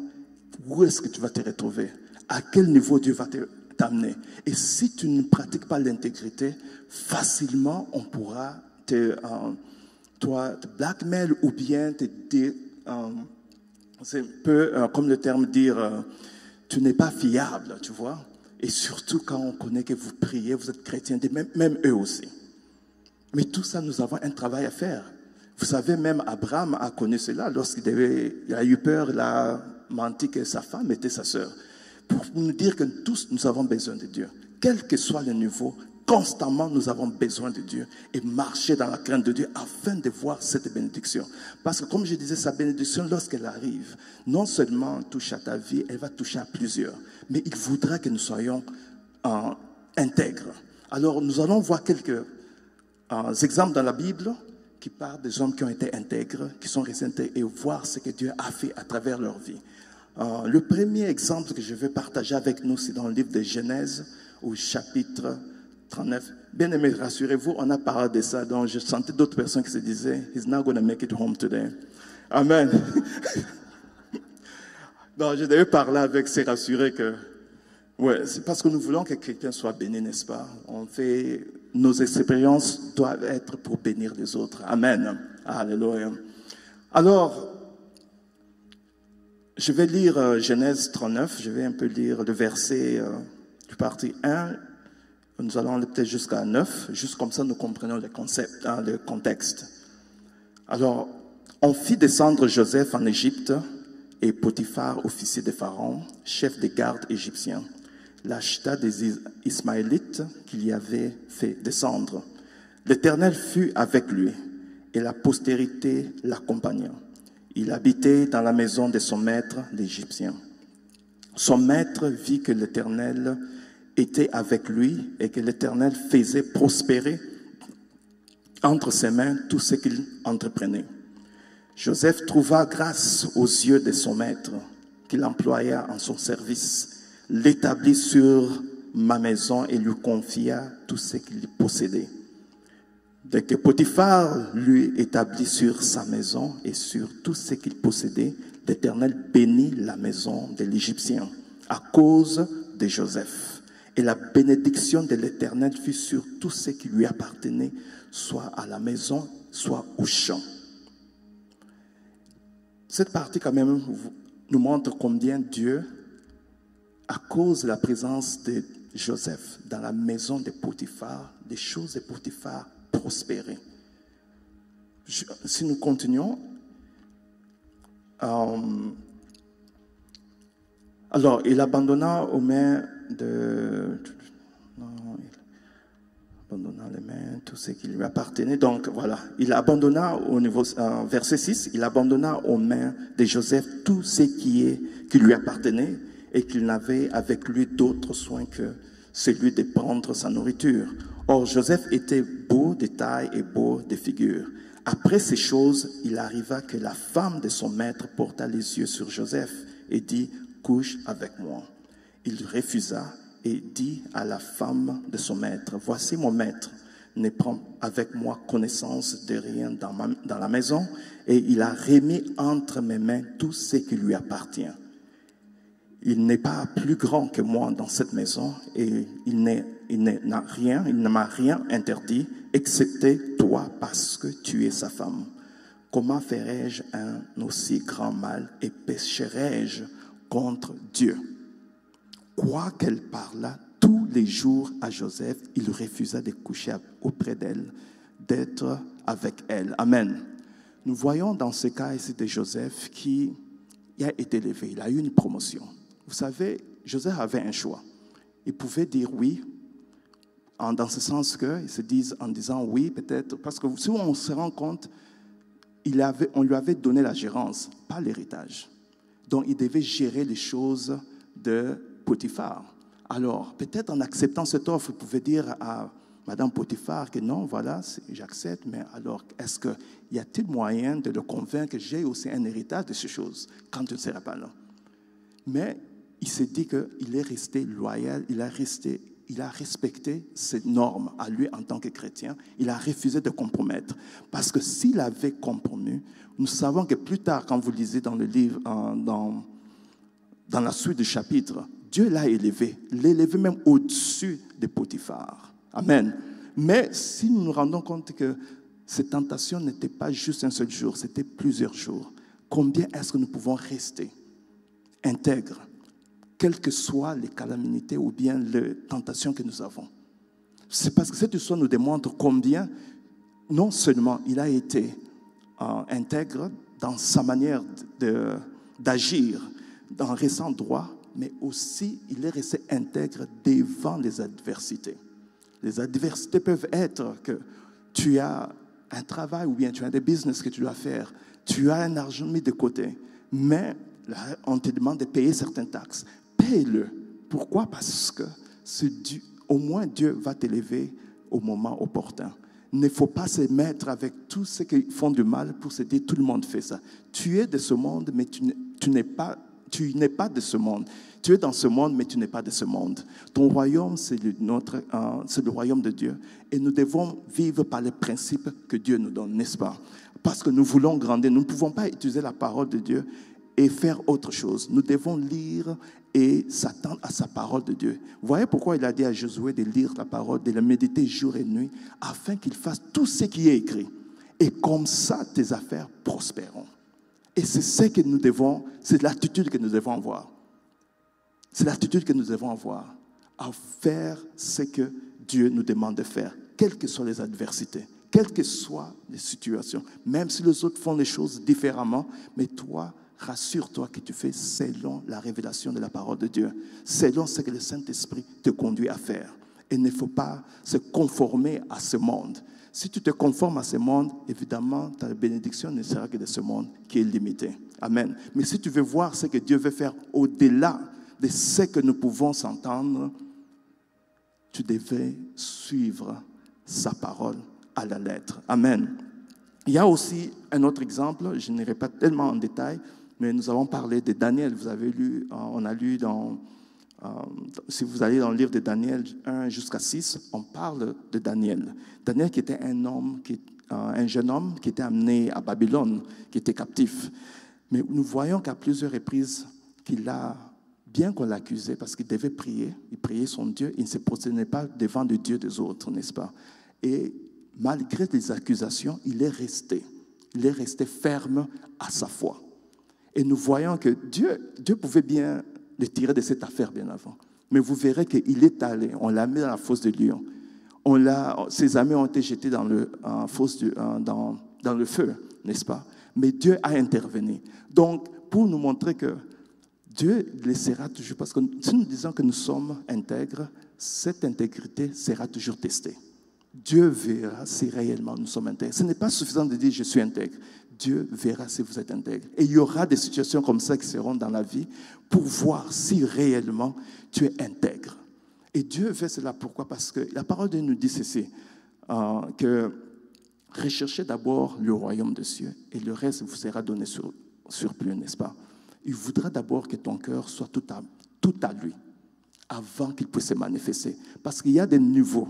où est-ce que tu vas te retrouver? À quel niveau Dieu va t'amener? Et si tu ne pratiques pas l'intégrité, facilement, on pourra te blackmail ou bien te dire, c'est un peu comme le terme dire, tu n'es pas fiable, tu vois? Et surtout quand on connaît que vous priez, vous êtes chrétiens, même eux aussi. Mais tout ça, nous avons un travail à faire. Vous savez, même Abraham a connu cela lorsqu'il a eu peur, il a menti que sa femme était sa sœur. Pour nous dire que tous, nous avons besoin de Dieu. Quel que soit le niveau, constamment, nous avons besoin de Dieu et marcher dans la crainte de Dieu afin de voir cette bénédiction. Parce que comme je disais, sa bénédiction, lorsqu'elle arrive, non seulement touche à ta vie, elle va toucher à plusieurs. Mais il voudra que nous soyons intègres. Alors, nous allons voir quelques exemples dans la Bible qui parle des hommes qui ont été intègres, qui sont restés intègres et voir ce que Dieu a fait à travers leur vie. Le premier exemple que je vais partager avec nous, c'est dans le livre de Genèse, au chapitre 39. Bien aimé, rassurez-vous, on a parlé de ça, donc je sentais d'autres personnes qui se disaient, He's not going to make it home today. Amen. Donc, je devais parler avec, c'est rassuré que, ouais, c'est parce que nous voulons que quelqu'un soit béni, n'est-ce pas? On fait, nos expériences doivent être pour bénir les autres. Amen. Alléluia. Alors, je vais lire Genèse 39, je vais un peu lire le verset du partie 1, nous allons aller peut-être jusqu'à 9, juste comme ça nous comprenons le concept, le contexte. Alors, on fit descendre Joseph en Égypte et Potiphar, officier de Pharaon, chef des gardes égyptiens, l'acheta des Ismaélites qu'il y avait fait descendre. L'Éternel fut avec lui et la postérité l'accompagna. Il habitait dans la maison de son maître, l'Égyptien. Son maître vit que l'Éternel était avec lui et que l'Éternel faisait prospérer entre ses mains tout ce qu'il entreprenait. Joseph trouva grâce aux yeux de son maître, qu'il employa en son service, l'établit sur ma maison et lui confia tout ce qu'il possédait. Dès que Potiphar lui établit sur sa maison et sur tout ce qu'il possédait, l'Éternel bénit la maison de l'Égyptien à cause de Joseph. Et la bénédiction de l'Éternel fut sur tout ce qui lui appartenait, soit à la maison, soit au champ. Cette partie quand même nous montre combien Dieu, à cause de la présence de Joseph dans la maison de Potiphar, les choses de Potiphar prospéraient. Si nous continuons, alors il abandonna aux mains de... abandonna les mains, tout ce qui lui appartenait. Donc voilà, il abandonna au niveau, verset 6, il abandonna aux mains de Joseph tout ce qui lui appartenait et qu'il n'avait avec lui d'autre soin que celui de prendre sa nourriture. Or Joseph était beau de taille et beau de figure. Après ces choses, il arriva que la femme de son maître porta les yeux sur Joseph et dit, couche avec moi. Il refusa et dit à la femme de son maître, voici mon maître, ne prends avec moi connaissance de rien dans la maison, et il a remis entre mes mains tout ce qui lui appartient. Il n'est pas plus grand que moi dans cette maison, et il ne m'a rien interdit, excepté toi, parce que tu es sa femme. Comment ferais-je un aussi grand mal et pécherais-je contre Dieu? Quoiqu'elle parlât tous les jours à Joseph, il refusa de coucher auprès d'elle, d'être avec elle. Amen. Nous voyons dans ce cas ici de Joseph qui a été élevé, il a eu une promotion. Vous savez, Joseph avait un choix. Il pouvait dire oui, dans ce sens qu'il se dise en disant oui, peut-être, parce que si on se rend compte, on lui avait donné la gérance, pas l'héritage. Donc il devait gérer les choses de Potiphar. Alors, peut-être en acceptant cette offre, il pouvait dire à Madame Potiphar que non, voilà, j'accepte, mais alors, y a-t-il moyen de le convaincre que j'ai aussi un héritage de ces choses quand tu ne seras pas là? Mais il s'est dit qu'il est resté loyal, il a respecté ses normes à lui en tant que chrétien. Il a refusé de compromettre. Parce que s'il avait compromis, nous savons que plus tard, quand vous lisez dans le livre, dans la suite du chapitre, Dieu l'a élevé même au-dessus de Potiphar. Amen. Mais si nous nous rendons compte que cette tentation n'était pas juste un seul jour, c'était plusieurs jours, combien est-ce que nous pouvons rester intègres, quelles que soient les calamités ou bien les tentations que nous avons? C'est parce que cette histoire nous démontre combien, non seulement il a été intègre dans sa manière d'agir, en restant droit, mais aussi il est resté intègre devant les adversités. Les adversités peuvent être que tu as un travail ou bien tu as des business que tu dois faire, tu as un argent mis de côté, mais là, on te demande de payer certaines taxes. Paye-le. Pourquoi? Parce que au moins Dieu va t'élever au moment opportun. Il ne faut pas se mettre avec tous ceux qui font du mal pour se dire tout le monde fait ça. Tu es de ce monde, mais tu n'es pas de ce monde. Tu es dans ce monde, mais tu n'es pas de ce monde. Ton royaume, c'est le royaume de Dieu. Et nous devons vivre par les principes que Dieu nous donne, n'est-ce pas? Parce que nous voulons grandir. Nous ne pouvons pas utiliser la parole de Dieu et faire autre chose. Nous devons lire et s'attendre à sa parole de Dieu. Vous voyez pourquoi il a dit à Josué de lire la parole, de la méditer jour et nuit, afin qu'il fasse tout ce qui est écrit. Et comme ça, tes affaires prospéreront. Et c'est ce que nous devons, c'est l'attitude que nous devons avoir. C'est l'attitude que nous devons avoir à faire ce que Dieu nous demande de faire, quelles que soient les adversités, quelles que soient les situations. Même si les autres font les choses différemment, mais toi, rassure-toi que tu fais selon la révélation de la parole de Dieu, selon ce que le Saint-Esprit te conduit à faire. Et il ne faut pas se conformer à ce monde. Si tu te conformes à ce monde, évidemment, ta bénédiction ne sera que de ce monde qui est limité. Amen. Mais si tu veux voir ce que Dieu veut faire au-delà de ce que nous pouvons s'entendre, tu devais suivre sa parole à la lettre. Amen. Il y a aussi un autre exemple, je n'irai pas tellement en détail, mais nous avons parlé de Daniel. Vous avez lu, on a lu si vous allez dans le livre de Daniel 1 jusqu'à 6, on parle de Daniel. Daniel qui était un jeune homme qui était amené à Babylone, qui était captif. Mais nous voyons qu'à plusieurs reprises qu'il a, bien qu'on l'accusait, parce qu'il devait prier, il priait son Dieu, il ne se prosternait pas devant le Dieu des autres, n'est-ce pas? Et malgré les accusations, il est resté ferme à sa foi. Et nous voyons que Dieu pouvait bien le tirer de cette affaire bien avant. Mais vous verrez qu'il est allé, on l'a mis dans la fosse de lion. Ses amis ont été jetés dans le feu, n'est-ce pas? Mais Dieu a intervenu. Donc, pour nous montrer que Dieu laissera toujours, parce que si nous disons que nous sommes intègres, cette intégrité sera toujours testée. Dieu verra si réellement nous sommes intègres. Ce n'est pas suffisant de dire je suis intègre. Dieu verra si vous êtes intègre. Et il y aura des situations comme ça qui seront dans la vie pour voir si réellement tu es intègre. Et Dieu fait cela pourquoi? Parce que la parole de Dieu nous dit ceci, que recherchez d'abord le royaume des cieux et le reste vous sera donné sur plus, n'est-ce pas? Il voudra d'abord que ton cœur soit tout à lui avant qu'il puisse se manifester. Parce qu'il y a des niveaux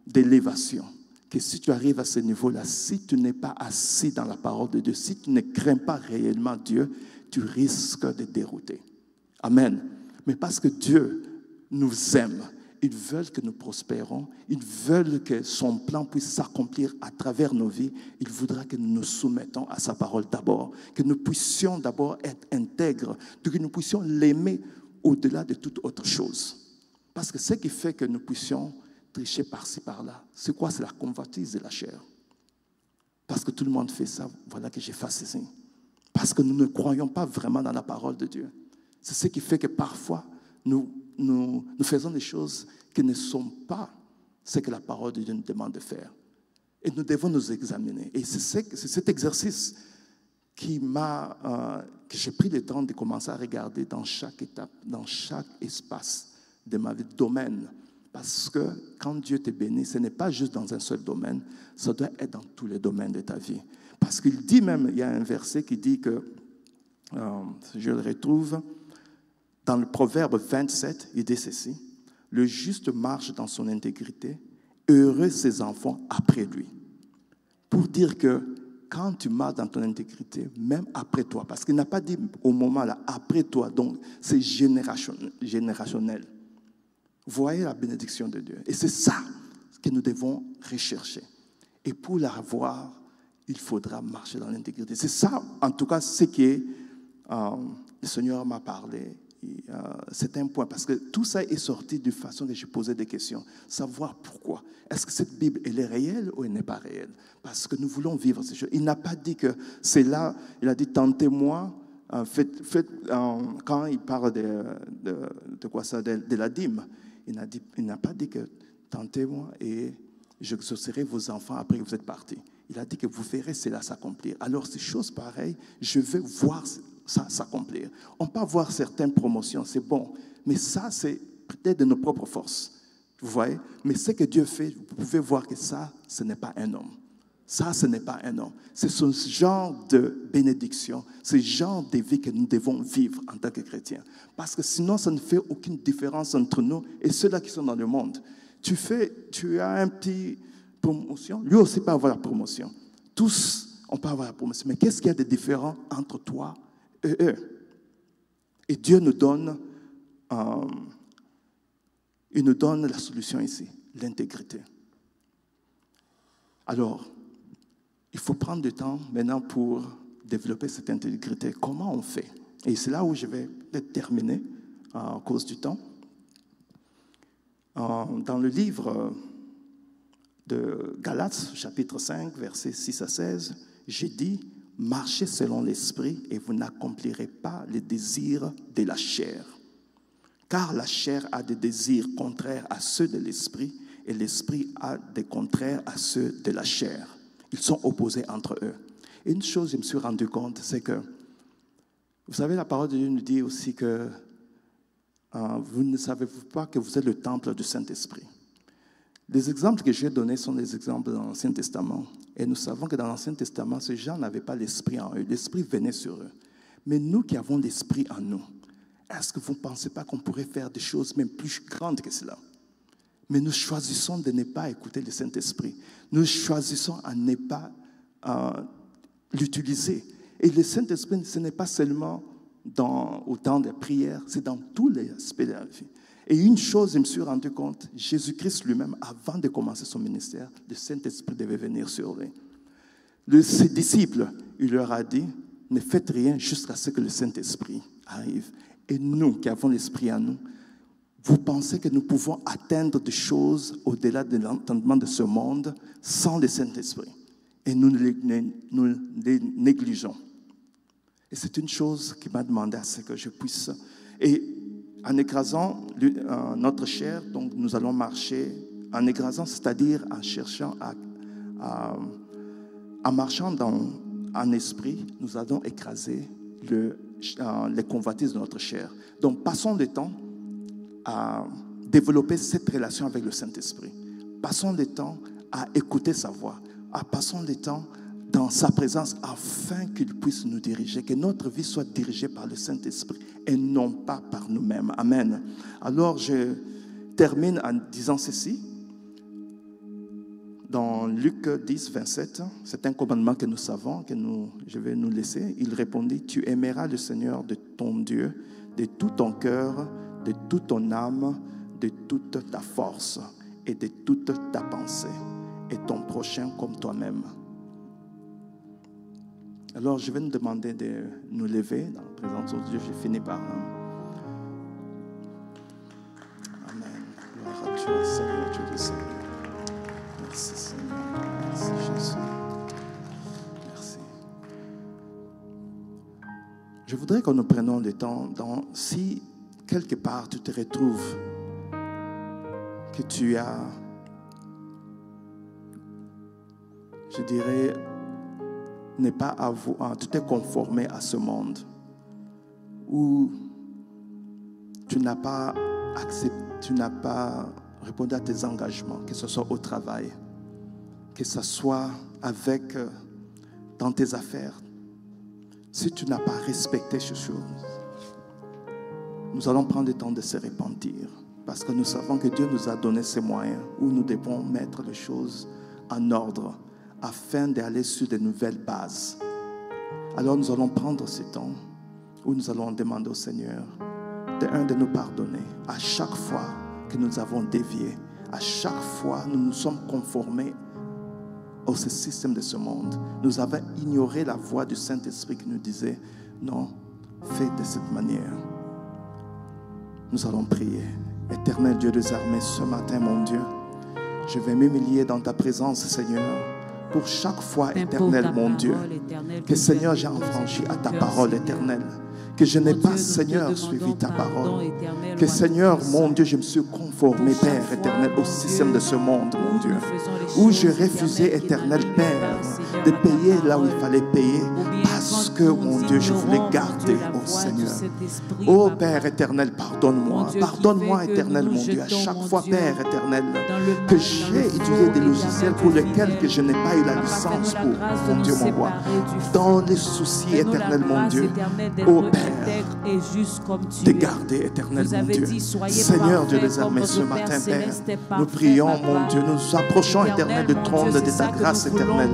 d'élévation que si tu arrives à ce niveau-là, si tu n'es pas assis dans la parole de Dieu, si tu ne crains pas réellement Dieu, tu risques de dérouter. Amen. Mais parce que Dieu nous aime, il veut que nous prospérons, il veut que son plan puisse s'accomplir à travers nos vies, il voudra que nous nous soumettons à sa parole d'abord, que nous puissions d'abord être intègres, que nous puissions l'aimer au-delà de toute autre chose. Parce que ce qui fait que nous puissions tricher par-ci, par-là. C'est quoi? C'est la convoitise de la chair. Parce que tout le monde fait ça, voilà que j'ai fait ceci. Parce que nous ne croyons pas vraiment dans la parole de Dieu. C'est ce qui fait que parfois, nous faisons des choses qui ne sont pas ce que la parole de Dieu nous demande de faire. Et nous devons nous examiner. Et c'est cet exercice que j'ai pris le temps de commencer à regarder dans chaque étape, dans chaque espace de ma vie, domaine. Parce que quand Dieu te bénit, ce n'est pas juste dans un seul domaine, ça doit être dans tous les domaines de ta vie. Parce qu'il dit même, il y a un verset qui dit que, je le retrouve, dans le Proverbe 27, il dit ceci, « Le juste marche dans son intégrité, heureux ses enfants après lui. » Pour dire que quand tu marches dans ton intégrité, même après toi, parce qu'il n'a pas dit au moment là, après toi, donc c'est générationnel. Voyez la bénédiction de Dieu. Et c'est ça que nous devons rechercher. Et pour l'avoir, il faudra marcher dans l'intégrité. C'est ça, en tout cas, ce que le Seigneur m'a parlé. C'est un point, parce que tout ça est sorti d'une façon que j'ai posé des questions. Savoir pourquoi. Est-ce que cette Bible, elle est réelle ou elle n'est pas réelle? Parce que nous voulons vivre ces choses. Il n'a pas dit que c'est là, il a dit, tentez-moi. Quand il parle de quoi ça, de la dîme, il n'a pas dit que tentez-moi et j'exaucerai vos enfants après que vous êtes partis. Il a dit que vous verrez cela s'accomplir. Alors, ces choses pareilles, je veux voir ça s'accomplir. On peut avoir certaines promotions, c'est bon, mais ça, c'est peut-être de nos propres forces. Vous voyez? Mais ce que Dieu fait, vous pouvez voir que ça, ce n'est pas un homme. Ça, ce n'est pas un homme. C'est ce genre de bénédiction, ce genre de vie que nous devons vivre en tant que chrétiens. Parce que sinon, ça ne fait aucune différence entre nous et ceux-là qui sont dans le monde. Tu as un petit promotion, lui aussi peut avoir la promotion. Tous, on peut avoir la promotion. Mais qu'est-ce qu'il y a de différent entre toi et eux? Et Dieu nous donne la solution ici, l'intégrité. Alors, il faut prendre du temps maintenant pour développer cette intégrité. Comment on fait? Et c'est là où je vais terminer à cause du temps. Dans le livre de Galates, chapitre 5, versets 6 à 16, j'ai dit, marchez selon l'esprit et vous n'accomplirez pas les désirs de la chair. Car la chair a des désirs contraires à ceux de l'esprit et l'esprit a des contraires à ceux de la chair. Ils sont opposés entre eux. Et une chose, je me suis rendu compte, c'est que, vous savez, la parole de Dieu nous dit aussi que vous ne savez pas que vous êtes le temple du Saint-Esprit. Les exemples que j'ai donnés sont des exemples dans l'Ancien Testament. Et nous savons que dans l'Ancien Testament, ces gens n'avaient pas l'Esprit en eux. L'Esprit venait sur eux. Mais nous qui avons l'Esprit en nous, est-ce que vous ne pensez pas qu'on pourrait faire des choses même plus grandes que cela? Mais nous choisissons de ne pas écouter le Saint-Esprit. Nous choisissons à ne pas l'utiliser. Et le Saint-Esprit, ce n'est pas seulement au temps des prières, c'est dans tous les aspects de la vie. Et une chose, je me suis rendu compte, Jésus-Christ lui-même, avant de commencer son ministère, le Saint-Esprit devait venir sur lui. Ses disciples, il leur a dit, ne faites rien jusqu'à ce que le Saint-Esprit arrive. Et nous, qui avons l'Esprit en nous, vous pensez que nous pouvons atteindre des choses au-delà de l'entendement de ce monde sans le Saint-Esprit. Et nous les négligeons. Et c'est une chose qui m'a demandé à ce que je puisse. Et en écrasant notre chair, donc nous allons marcher, en écrasant, c'est-à-dire en cherchant en marchant en esprit, nous allons écraser les convoitises de notre chair. Donc passons le temps à développer cette relation avec le Saint-Esprit. Passons le temps à écouter sa voix. Passons le temps dans sa présence afin qu'il puisse nous diriger, que notre vie soit dirigée par le Saint-Esprit et non pas par nous-mêmes. Amen. Alors je termine en disant ceci. Dans Luc 10, 27, c'est un commandement que nous savons, que je vais nous laisser. Il répondit, tu aimeras le Seigneur de ton Dieu, de tout ton cœur, de toute ton âme, de toute ta force et de toute ta pensée, et ton prochain comme toi-même. Alors, je vais nous demander de nous lever dans la présence de Dieu. J'ai fini par Amen. Gloire à Dieu, Seigneur, Dieu de Seigneur. Merci, Seigneur. Merci, Jésus. Merci. Je voudrais que nous prenions le temps, si quelque part tu te retrouves, que tu as, je dirais, n'est pas avoir, tu t'es conformé à ce monde où tu n'as pas accepté, tu n'as pas répondu à tes engagements, que ce soit au travail, que ce soit dans tes affaires. Si tu n'as pas respecté ces choses, nous allons prendre le temps de se repentir parce que nous savons que Dieu nous a donné ces moyens où nous devons mettre les choses en ordre afin d'aller sur de nouvelles bases. Alors nous allons prendre ce temps où nous allons demander au Seigneur de nous pardonner à chaque fois que nous avons dévié, à chaque fois nous nous sommes conformés au système de ce monde. Nous avons ignoré la voix du Saint-Esprit qui nous disait non, fais de cette manière. Nous allons prier. Éternel Dieu des armées, ce matin mon Dieu, je vais m'humilier dans ta présence, Seigneur. Pour chaque fois, éternel, mon Dieu, que Seigneur, j'ai enfranchi à ta parole éternelle, que je n'ai pas, Seigneur, suivi ta parole, que Seigneur, mon Dieu, je me suis conformé, Père éternel, au système de ce monde, mon Dieu, où j'ai refusé, éternel Père, de payer là où il fallait payer, parce que, mon Dieu, je voulais garder, oh Seigneur. Oh Père éternel, pardonne-moi. Pardonne-moi, éternel, mon Dieu, à chaque fois, Père éternel, que j'ai utilisé des logiciels pour lesquels que je n'ai pas eu la licence pour, mon Dieu, mon roi. Dans les soucis, éternel, mon Dieu. Oh Père, de garder, éternel, mon Dieu. Seigneur Dieu des armées, ce matin, Père, nous prions, mon Dieu, nous approchons, éternel, du trône de ta grâce éternelle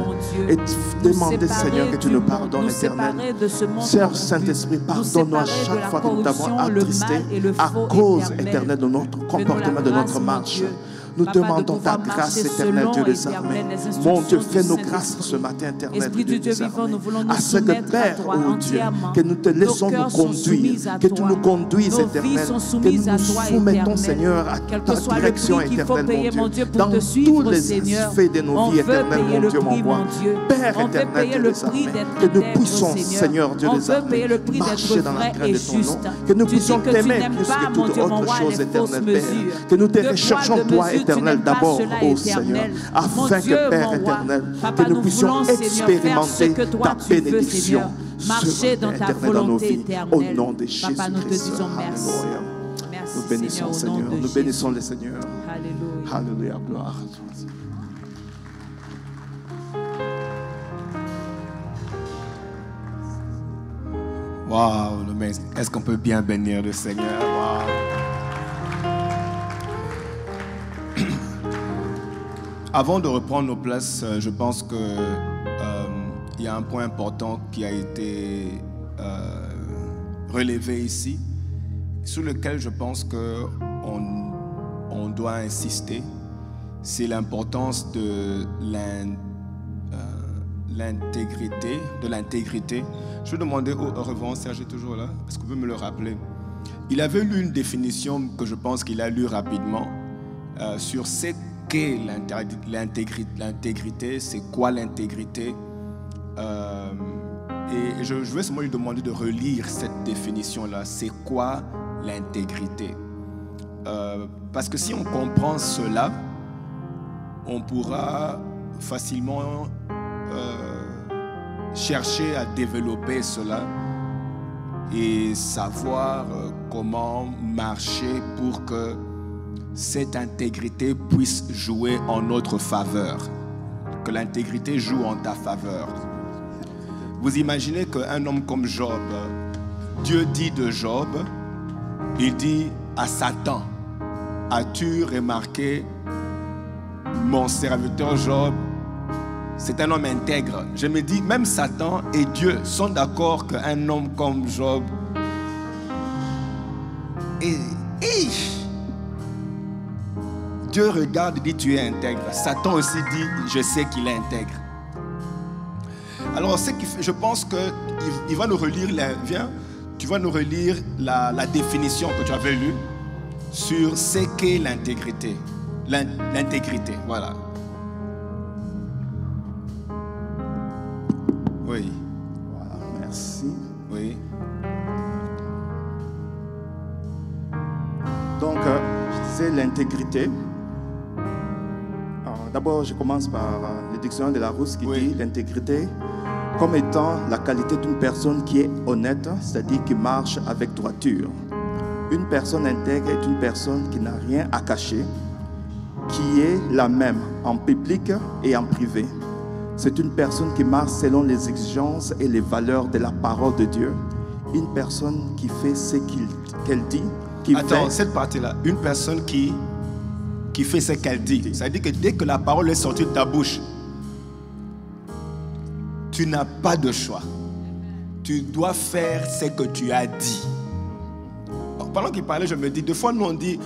et demander, Seigneur, que tu nous pardonnes, éternel. Seigneur Saint-Esprit, pardonne-nous à chaque fois que nous t'avons attristé à cause, éternel, de notre comportement, de notre marche. Nous demandons ta grâce éternelle, Dieu des armées. Mon Dieu, fais-nous grâce ce matin, éternel, Dieu des armées. À ce que, Père, oh Dieu, que nous te laissons nous conduire, que tu nous conduises, éternel, que nous nous soumettons, Seigneur, à ta direction, éternel, mon Dieu, dans tous les aspects de nos vies, éternel, mon Dieu, mon roi. Père éternel, Dieu des armées, que nous puissions, Seigneur, Dieu des armées, marcher dans la crainte de ton nom, que nous puissions t'aimer plus que toute autre chose, éternel, Père, que nous te recherchons, toi, éternel, d'abord, ô Seigneur, afin que, Père éternel, que nous puissions expérimenter ta bénédiction, marcher dans ta volonté éternelle. Au nom de Jésus-Christ. Papa, nous te disons merci. Nous bénissons, Seigneur. Nous bénissons le Seigneur. Alléluia. Alléluia. Gloire à toi. Waouh, est-ce qu'on peut bien bénir le Seigneur? Wow. Avant de reprendre nos places, je pense que il y a un point important qui a été relevé ici, sur lequel je pense qu'on doit insister. C'est l'importance de l'intégrité. Je vais demander au reverend Serge, est toujours là? Est-ce que vous pouvez me le rappeler? Il avait lu une définition que je pense qu'il a lu rapidement sur ce qu'est l'intégrité, c'est quoi l'intégrité. Et je vais seulement lui demander de relire cette définition-là. C'est quoi l'intégrité? Parce que si on comprend cela, on pourra facilement chercher à développer cela et savoir comment marcher pour que cette intégrité puisse jouer en notre faveur, que l'intégrité joue en ta faveur. Vous imaginez qu'un homme comme Job, Dieu dit de Job, il dit à Satan, as-tu remarqué mon serviteur Job? C'est un homme intègre. Je me dis, même Satan et Dieu sont d'accord qu'un homme comme Job Dieu regarde et dit, tu es intègre. Satan aussi dit, je sais qu'il est intègre. Alors, je pense qu'il va nous relire, tu vas nous relire la définition que tu avais lue sur ce qu'est l'intégrité. L'intégrité, voilà. Oui. Voilà, merci. Oui. Donc, je disais l'intégrité. D'abord, je commence par le dictionnaire de Larousse qui dit l'intégrité comme étant la qualité d'une personne qui est honnête, c'est-à-dire qui marche avec droiture. Une personne intègre est une personne qui n'a rien à cacher, qui est la même en public et en privé. C'est une personne qui marche selon les exigences et les valeurs de la parole de Dieu. Une personne qui fait ce qu'elle dit. Attends, cette partie-là, une personne qui fait ce qu'elle dit. Ça veut dire que dès que la parole est sortie de ta bouche, tu n'as pas de choix. Tu dois faire ce que tu as dit. Pendant qu'il parlait, je me dis, des fois nous on dit,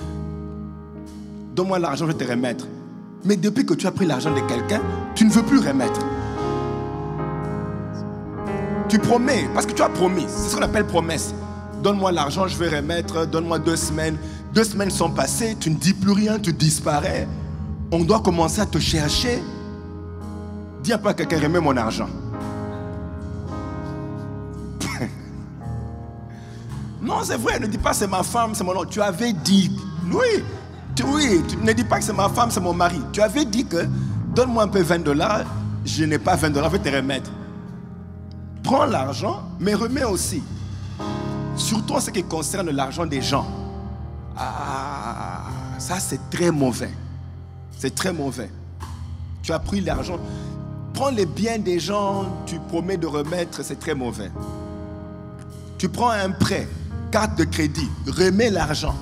donne-moi l'argent, je vais te remettre. Mais depuis que tu as pris l'argent de quelqu'un, tu ne veux plus remettre. Tu promets, parce que tu as promis. C'est ce qu'on appelle promesse. Donne-moi l'argent, je vais remettre, donne-moi 2 semaines. 2 semaines sont passées, tu ne dis plus rien, tu disparais. On doit commencer à te chercher. Dis un peu à quelqu'un, remets mon argent. Non, c'est vrai, ne dis pas c'est ma femme, c'est mon nom. Tu avais dit, oui, tu ne dis pas que c'est ma femme, c'est mon mari. Tu avais dit que, donne-moi un peu $20, je n'ai pas $20, je vais te remettre. Prends l'argent, mais remets aussi. Surtout en ce qui concerne l'argent des gens. Ah, ça c'est très mauvais. C'est très mauvais. Tu as pris l'argent. Prends les biens des gens, tu promets de remettre, c'est très mauvais. Tu prends un prêt, carte de crédit, remets l'argent.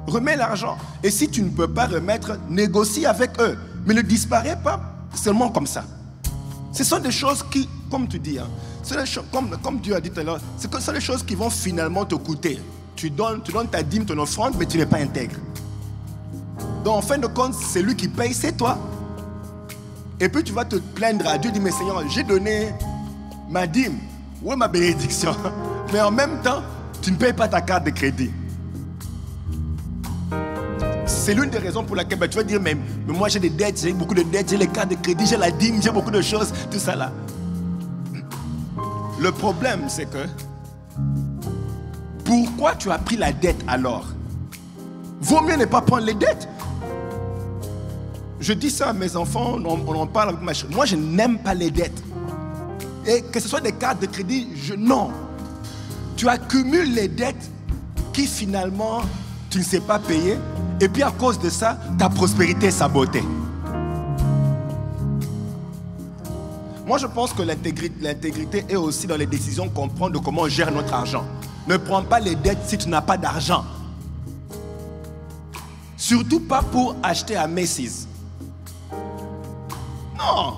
Remets l'argent. Et si tu ne peux pas remettre, négocie avec eux. Mais ne disparais pas seulement comme ça. Ce sont des choses qui, comme tu dis, hein, comme Dieu a dit tout à l'heure, ce sont des choses qui vont finalement te coûter. Tu donnes ta dîme, ton offrande, mais tu n'es pas intègre. Donc en fin de compte, c'est lui qui paye, c'est toi. Et puis tu vas te plaindre à Dieu, dis mais Seigneur, j'ai donné ma dîme, où est ma bénédiction? Mais en même temps, tu ne payes pas ta carte de crédit. C'est l'une des raisons pour laquelle tu vas dire mais moi j'ai des dettes, j'ai beaucoup de dettes, j'ai les cartes de crédit, j'ai la dîme, j'ai beaucoup de choses, tout ça là. Le problème c'est que pourquoi tu as pris la dette alors? Vaut mieux ne pas prendre les dettes. Je dis ça à mes enfants, on en parle avec ma chérie. Moi je n'aime pas les dettes. Et que ce soit des cartes de crédit, non. Tu accumules les dettes qui finalement tu ne sais pas payer. Et puis à cause de ça, ta prospérité est sabotée. Moi je pense que l'intégrité est aussi dans les décisions qu'on prend de comment on gère notre argent. Ne prends pas les dettes si tu n'as pas d'argent. Surtout pas pour acheter à Macy's. Non.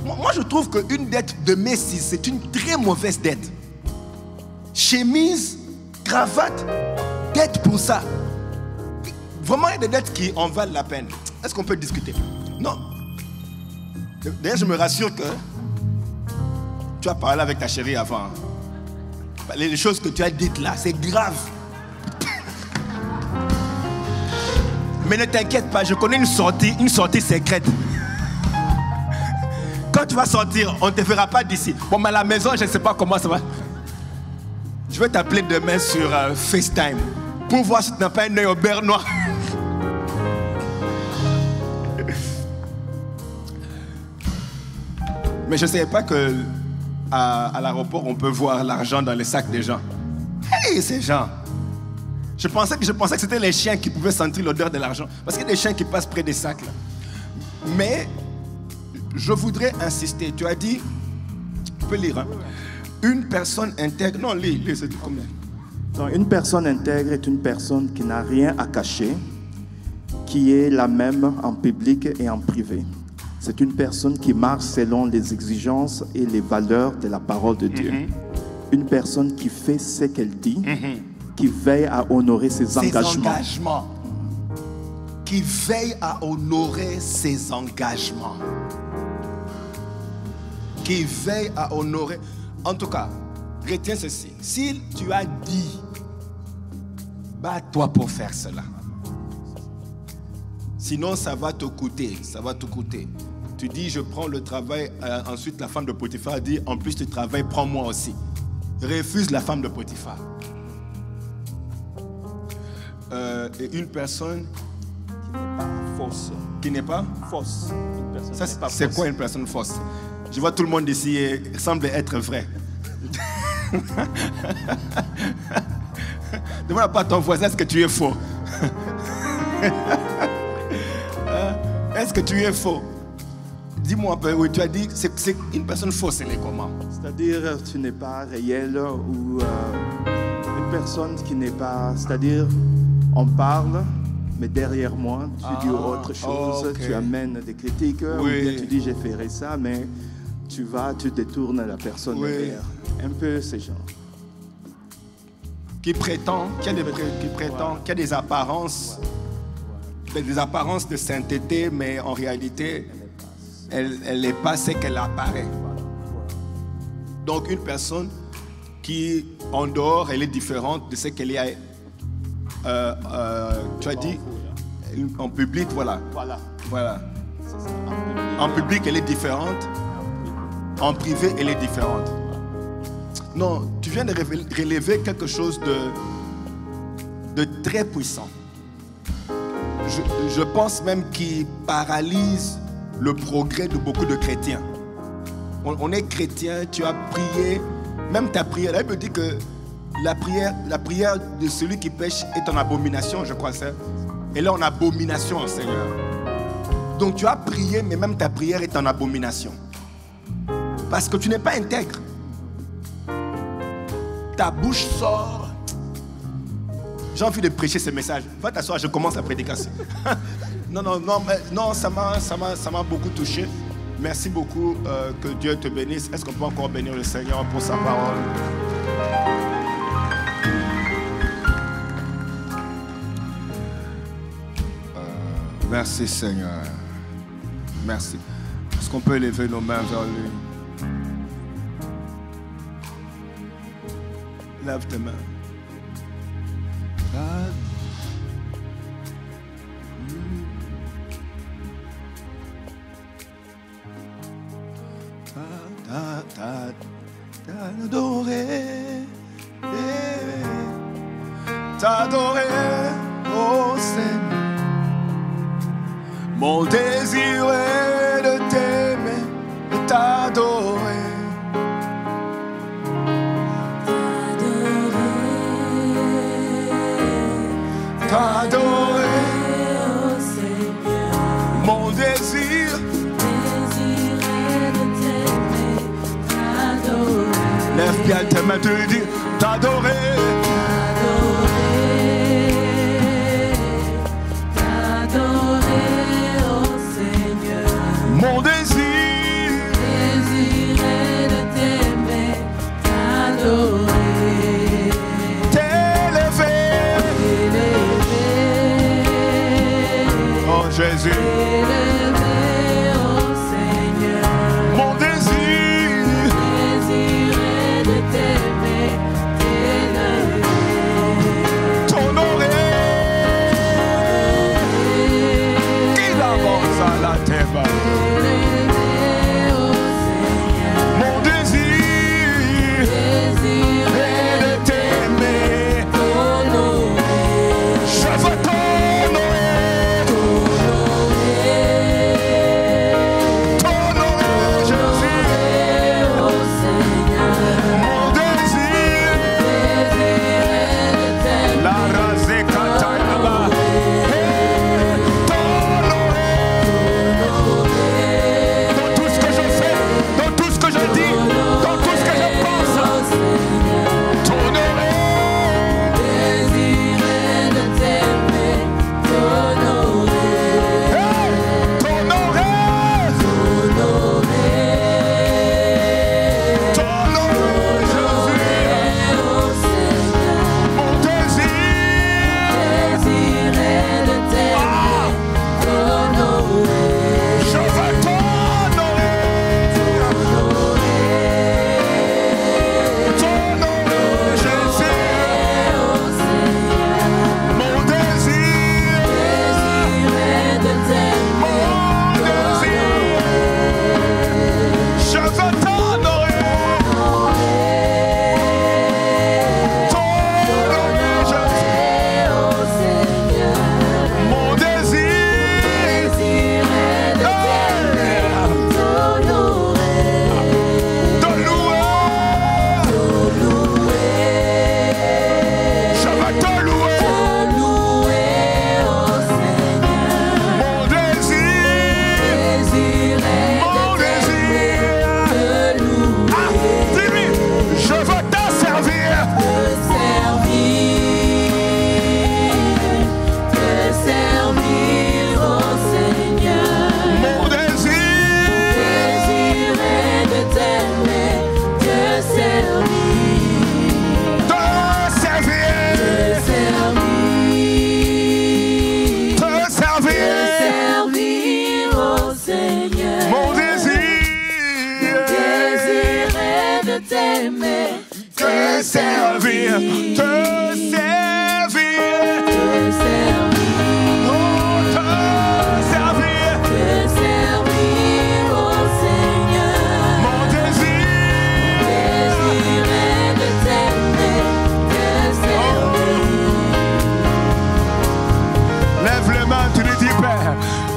Moi je trouve qu'une dette de Macy's, c'est une très mauvaise dette. Chemise, cravate, dette pour ça. Vraiment, il y a des dettes qui en valent la peine. Est-ce qu'on peut discuter? Non. D'ailleurs, je me rassure que tu as parlé avec ta chérie avant. Les choses que tu as dites là, c'est grave. Mais ne t'inquiète pas, je connais une sortie secrète. Quand tu vas sortir, on ne te verra pas d'ici. Bon, mais à la maison, je ne sais pas comment ça va. Je vais t'appeler demain sur FaceTime pour voir si tu n'as pas un œil au beurre noir. Mais je ne savais pas qu'à l'aéroport, on peut voir l'argent dans les sacs des gens. Hey, ces gens! Je pensais que c'était les chiens qui pouvaient sentir l'odeur de l'argent. Parce qu'il y a des chiens qui passent près des sacs. Là. Mais je voudrais insister. Tu as dit, tu peux lire, hein? Une personne intègre. Non, lis, c'est tout combien? Donc, une personne intègre est une personne qui n'a rien à cacher, qui est la même en public et en privé. C'est une personne qui marche selon les exigences et les valeurs de la parole de Dieu. Une personne qui fait ce qu'elle dit, qui veille à honorer ses engagements. Qui veille à honorer ses engagements. Qui veille à honorer. En tout cas, retiens ceci. Si tu as dit, bats-toi pour faire cela. Sinon, ça va te coûter. Ça va te coûter. Tu dis, je prends le travail. Ensuite, la femme de Potiphar dit, en plus du travail, prends-moi aussi. Refuse la femme de Potiphar. Et une personne Qui n'est pas fausse. qui n'est pas Fausse. Ça, c'est quoi une personne fausse? Je vois tout le monde ici et il semble être vrai. Demande pas à ton voisin, est-ce que tu es faux? Est-ce que tu es faux? Dis-moi un peu, oui, tu as dit, c'est une personne fausse, elle est comment? C'est-à-dire, tu n'es pas réel ou une personne qui n'est pas... C'est-à-dire, on parle, mais derrière moi, tu dis autre chose, okay. Tu amènes des critiques, ou bien tu dis, j'ai fait ça, mais tu détournes la personne derrière. Un peu ces gens. Qui prétend, qui a des apparences, des apparences de sainteté, mais en réalité, elle n'est pas ce qu'elle apparaît. Donc une personne qui, en dehors, elle est différente de ce qu'elle est, tu as dit, en public, voilà. En public, elle est différente. En privé, elle est différente. Non, tu viens de relever quelque chose de très puissant. Je pense même qu'il paralyse le progrès de beaucoup de chrétiens. on est chrétien, tu as prié, même ta prière, la Bible dit que la prière de celui qui pêche est en abomination, je crois ça. Elle est en abomination au Seigneur. Donc tu as prié, mais même ta prière est en abomination. Parce que tu n'es pas intègre. Ta bouche sort. J'ai envie de prêcher ce message. Va t'asseoir, je commence la prédication. Non, ça m'a beaucoup touché. Merci beaucoup, que Dieu te bénisse. Est-ce qu'on peut encore bénir le Seigneur pour sa parole? Merci Seigneur. Merci. Est-ce qu'on peut élever nos mains vers lui? Lève tes mains. T'adorer, oh Seigneur. Mon désir est de t'aimer et t'adorer. T'adorer, oh Seigneur. Mon désir est de t'aimer, t'adorer. Lève bien tes mains, tu dis t'adorer. Mon désir est de t'aimer, t'adorer, t'élever, oh Jésus, t'élever, oh Seigneur. Mon désir est de t'aimer, t'élever, t'honorer, qu'il avance à la terre.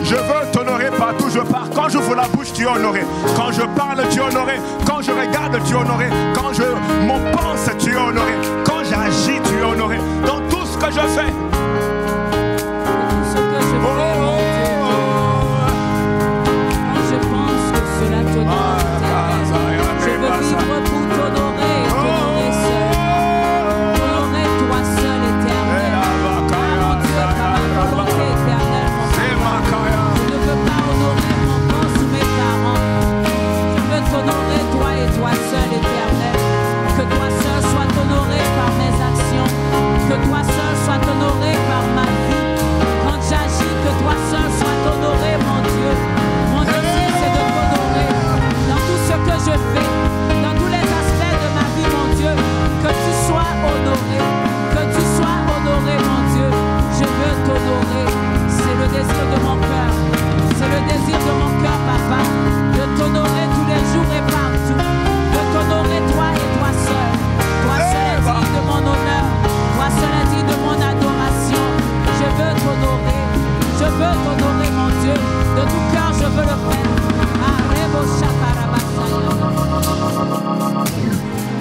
Je veux t'honorer partout où je pars. Quand j'ouvre la bouche, tu es honoré. Quand je parle, tu es honoré. honoré. Quand je m'en pense, tu es honoré. Quand j'agis, tu es honoré. Dans tout ce que je fais.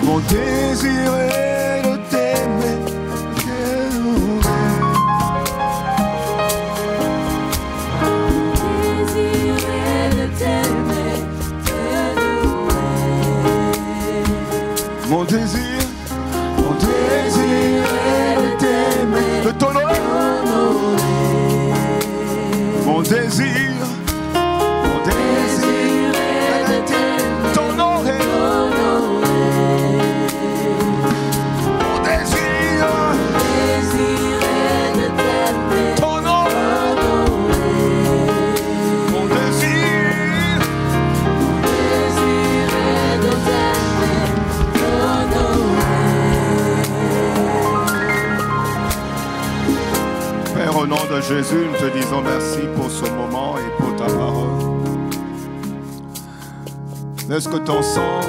Mon désir est de t'aimer, mon désir est de t'aimer, de t'honorer. Mon désir est de t'honorer. Au nom de Jésus, nous te disons merci pour ce moment et pour ta parole. Laisse que ton sang,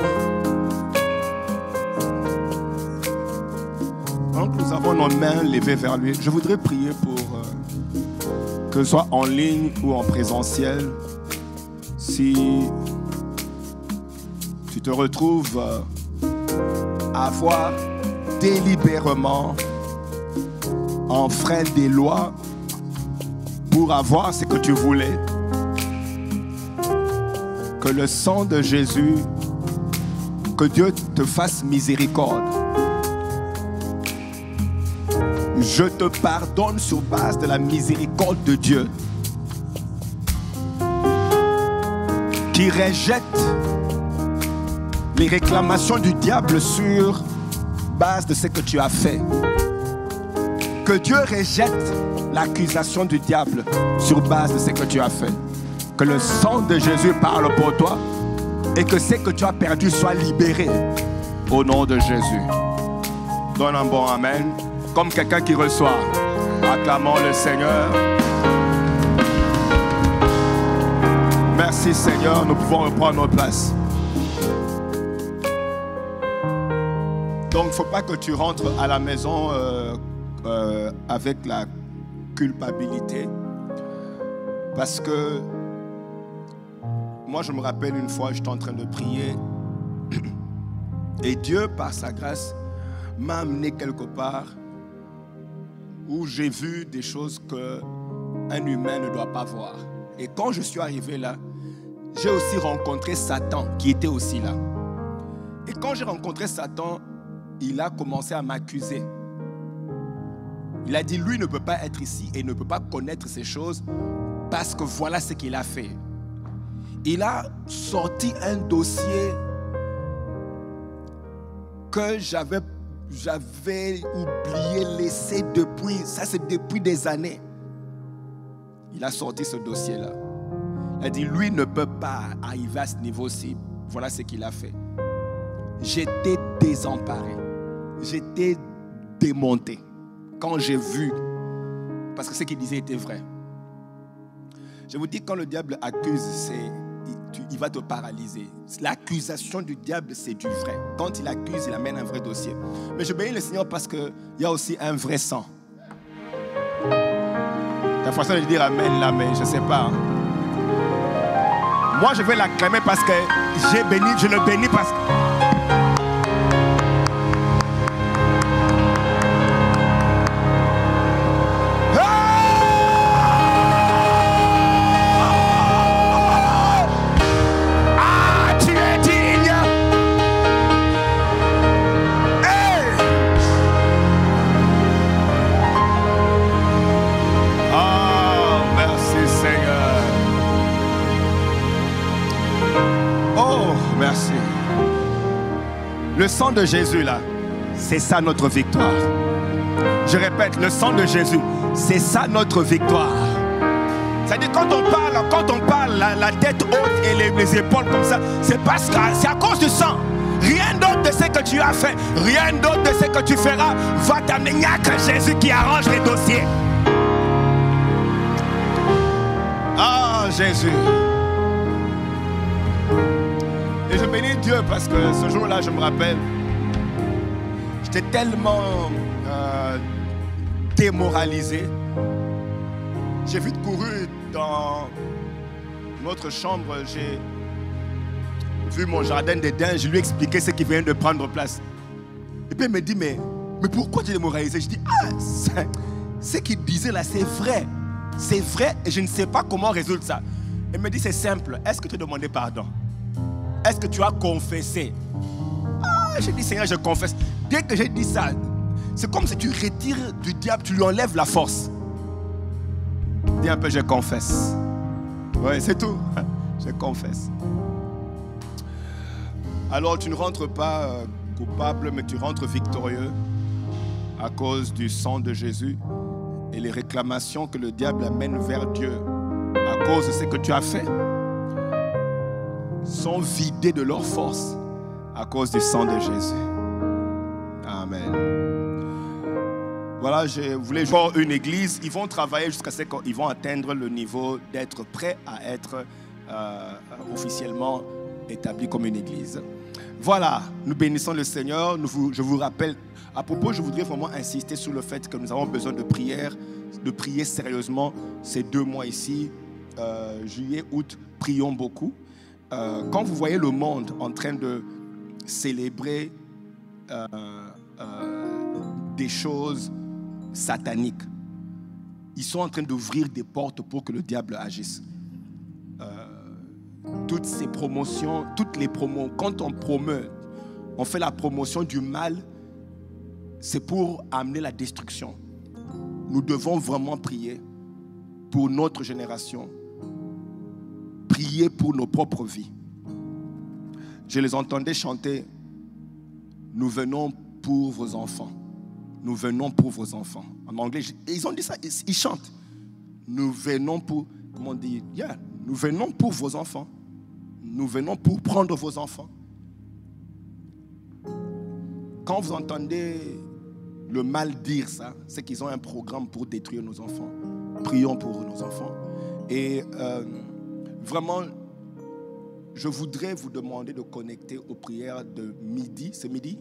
pendant que nous avons nos mains levées vers lui, je voudrais prier pour que ce soit en ligne ou en présentiel. Si tu te retrouves à avoir délibérément enfreint des lois pour avoir ce que tu voulais, que le sang de Jésus, que Dieu te fasse miséricorde. Je te pardonne sur base de la miséricorde de Dieu, qui rejette les réclamations du diable sur base de ce que tu as fait. Que Dieu rejette l'accusation du diable sur base de ce que tu as fait. Que le sang de Jésus parle pour toi et que ce que tu as perdu soit libéré au nom de Jésus. Donne un bon amen, comme quelqu'un qui reçoit. Acclamons le Seigneur. Merci Seigneur, nous pouvons reprendre notre place. Donc il ne faut pas que tu rentres à la maison avec la culpabilité, parce que moi je me rappelle une fois, j'étais en train de prier et Dieu par sa grâce m'a amené quelque part où j'ai vu des choses qu'un humain ne doit pas voir. Et quand je suis arrivé là, j'ai aussi rencontré Satan qui était aussi là. Et quand j'ai rencontré Satan, il a commencé à m'accuser. Il a dit, lui ne peut pas être ici et ne peut pas connaître ces choses parce que voilà ce qu'il a fait. Il a sorti un dossier que j'avais oublié, laissé depuis, ça c'est depuis des années. Il a sorti ce dossier-là. Il a dit, lui ne peut pas arriver à ce niveau-ci. Voilà ce qu'il a fait. J'étais désemparé. J'étais démonté. Quand j'ai vu, parce que ce qu'il disait était vrai. Je vous dis, quand le diable accuse, il va te paralyser. L'accusation du diable, c'est du vrai. Quand il accuse, il amène un vrai dossier. Mais je bénis le Seigneur parce qu'il y a aussi un vrai sang. La façon de dire amen là, mais je ne sais pas. Moi, je vais l'acclamer parce que je le bénis parce que Le sang de Jésus là, c'est ça notre victoire. Je répète, le sang de Jésus, c'est ça notre victoire. C'est-à-dire quand on parle la tête haute et les épaules comme ça, c'est parce que c'est à cause du sang. Rien d'autre de ce que tu as fait, rien d'autre de ce que tu feras va t'amener. Il n'y a que Jésus qui arrange les dossiers. Ah, Jésus. Et je bénis Dieu parce que ce jour-là, je me rappelle, j'étais tellement démoralisé. J'ai vite couru dans notre chambre, j'ai vu mon jardin d'Éden, je lui ai expliqué ce qui vient de prendre place. Et puis il me dit, mais pourquoi tu es démoralisé? Je dis, ce qu'il disait là, c'est vrai et je ne sais pas comment résoudre ça. Il me dit, c'est simple, est-ce que tu as demandé pardon? Est-ce que tu as confessé? J'ai dit, Seigneur, je confesse. Dès que j'ai dit ça, c'est comme si tu retires du diable, tu lui enlèves la force. Dis un peu, je confesse. Oui, c'est tout. Je confesse. Alors tu ne rentres pas coupable, mais tu rentres victorieux à cause du sang de Jésus et les réclamations que le diable amène vers Dieu à cause de ce que tu as fait sont vidées de leur force à cause du sang de Jésus. Amen. Voilà, je voulais voir une église. Ils vont travailler jusqu'à ce qu'ils vont atteindre le niveau d'être prêts à être officiellement établis comme une église. Voilà, nous bénissons le Seigneur. Je vous rappelle, à propos, je voudrais vraiment insister sur le fait que nous avons besoin de prière, de prier sérieusement ces 2 mois ici, juillet, août, prions beaucoup. Quand vous voyez le monde en train de célébrer des choses sataniques, ils sont en train d'ouvrir des portes pour que le diable agisse. Toutes ces promotions, toutes les promos, quand on promeut, on fait la promotion du mal, c'est pour amener la destruction. Nous devons vraiment prier pour notre génération, prier pour nos propres vies. Je les entendais chanter, nous venons pour vos enfants. Nous venons pour vos enfants. En anglais, ils ont dit ça, ils chantent. Nous venons pour, comment on dit, nous venons pour vos enfants. Nous venons pour prendre vos enfants. Quand vous entendez le mal dire ça, c'est qu'ils ont un programme pour détruire nos enfants. Prions pour nos enfants. Et vraiment, je voudrais vous demander de connecter aux prières de midi. C'est midi?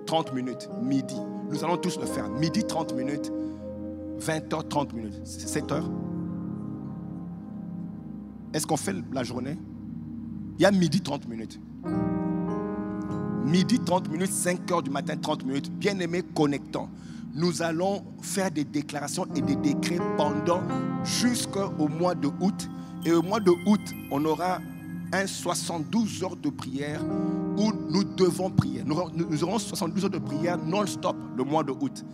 30 minutes. Midi. Nous allons tous le faire. Midi, 30 minutes. 20h, 30 minutes. C'est 7h. Est-ce qu'on fait la journée? Il y a midi 30 minutes. Midi 30 minutes, 5h du matin 30 minutes. Bien-aimés, connectants. Nous allons faire des déclarations et des décrets pendant jusqu'au mois de août. Et au mois de août, on aura 72 heures de prière où nous devons prier. Nous aurons 72 heures de prière non-stop le mois de août.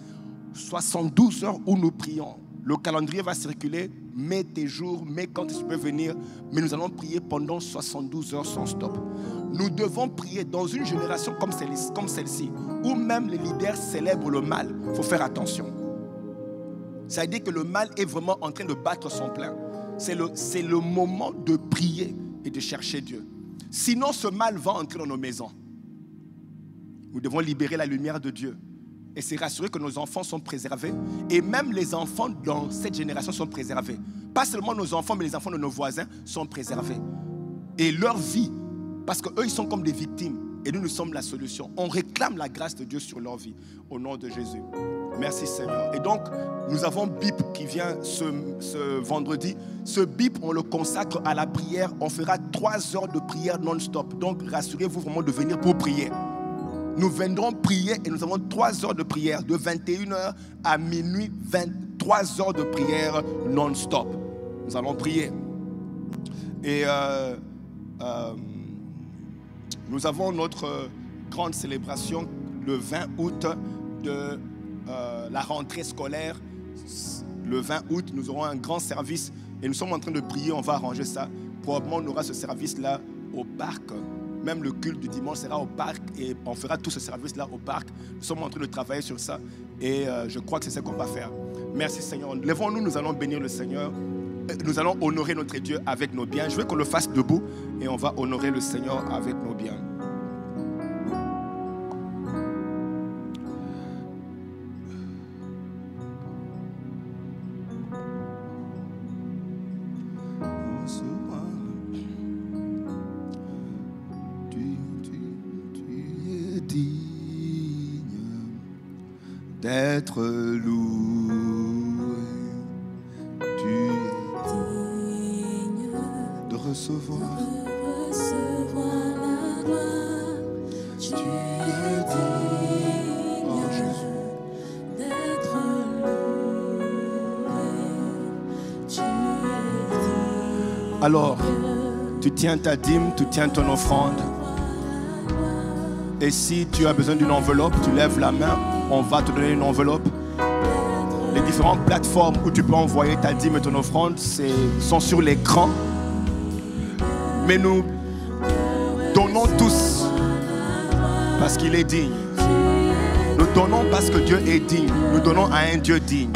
72 heures où nous prions. Le calendrier va circuler, mets tes jours, mets quand tu peux venir, mais nous allons prier pendant 72 heures sans stop. Nous devons prier dans une génération comme celle-ci, où même les leaders célèbrent le mal. Il faut faire attention. Ça veut dire que le mal est vraiment en train de battre son plein. C'est le moment de prier et de chercher Dieu. Sinon, ce mal va entrer dans nos maisons. Nous devons libérer la lumière de Dieu et se rassurer que nos enfants sont préservés. Et même les enfants dans cette génération sont préservés. Pas seulement nos enfants, mais les enfants de nos voisins sont préservés. Et leur vie, parce qu'eux, ils sont comme des victimes. Et nous sommes la solution. On réclame la grâce de Dieu sur leur vie. Au nom de Jésus. Merci Seigneur. Et donc, nous avons BIP qui vient ce vendredi. Ce BIP, on le consacre à la prière. On fera 3 heures de prière non-stop. Donc, rassurez-vous vraiment de venir pour prier. Nous viendrons prier et nous avons 3 heures de prière. De 21h à minuit, 23 heures de prière non-stop. Nous allons prier. Et nous avons notre grande célébration le 20 août de la rentrée scolaire. Le 20 août, nous aurons un grand service et nous sommes en train de prier, on va arranger ça. Probablement, on aura ce service-là au parc même le culte du dimanche sera au parc et on fera tout ce service-là au parc. Nous sommes en train de travailler sur ça et je crois que c'est ce qu'on va faire. Merci Seigneur. Lèvons-nous, nous allons bénir le Seigneur. Nous allons honorer notre Dieu avec nos biens. Je veux qu'on le fasse debout et on va honorer le Seigneur avec nos biens. D'être loué, tu es digne de recevoir la gloire, tu es digne, oh Jésus, d'être loué, tu es digne. Alors, tu tiens ta dîme, tu tiens ton offrande, et si tu as besoin d'une enveloppe, tu lèves la main. On va te donner une enveloppe. Les différentes plateformes où tu peux envoyer ta dîme et ton offrande sont sur l'écran. Mais nous donnons tous parce qu'il est digne. Nous donnons parce que Dieu est digne. Nous donnons à un Dieu digne.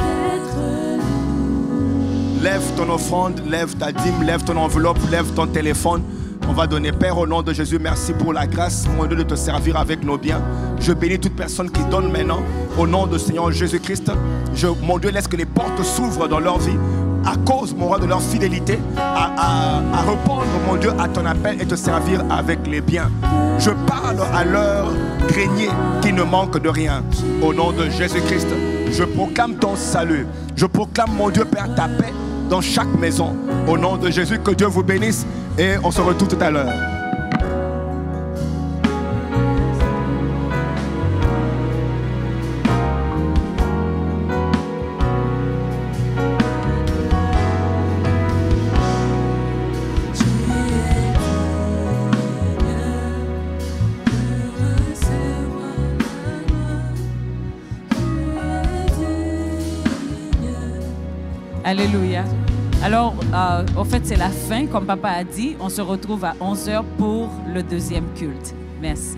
Lève ton offrande, lève ta dîme, lève ton enveloppe, lève ton téléphone. On va donner, Père, au nom de Jésus, merci pour la grâce, mon Dieu, de te servir avec nos biens. Je bénis toute personne qui donne maintenant, au nom du Seigneur Jésus-Christ. Mon Dieu, laisse que les portes s'ouvrent dans leur vie, à cause, mon roi, de leur fidélité, à répondre, mon Dieu, à ton appel et te servir avec les biens. Je parle à leur grenier qui ne manque de rien. Au nom de Jésus-Christ, je proclame ton salut. Je proclame, mon Dieu, Père, ta paix dans chaque maison. Au nom de Jésus, que Dieu vous bénisse. Et on se retrouve tout à l'heure. Alléluia. Alors, en fait, c'est la fin, comme papa a dit. On se retrouve à 11h pour le deuxième culte. Merci.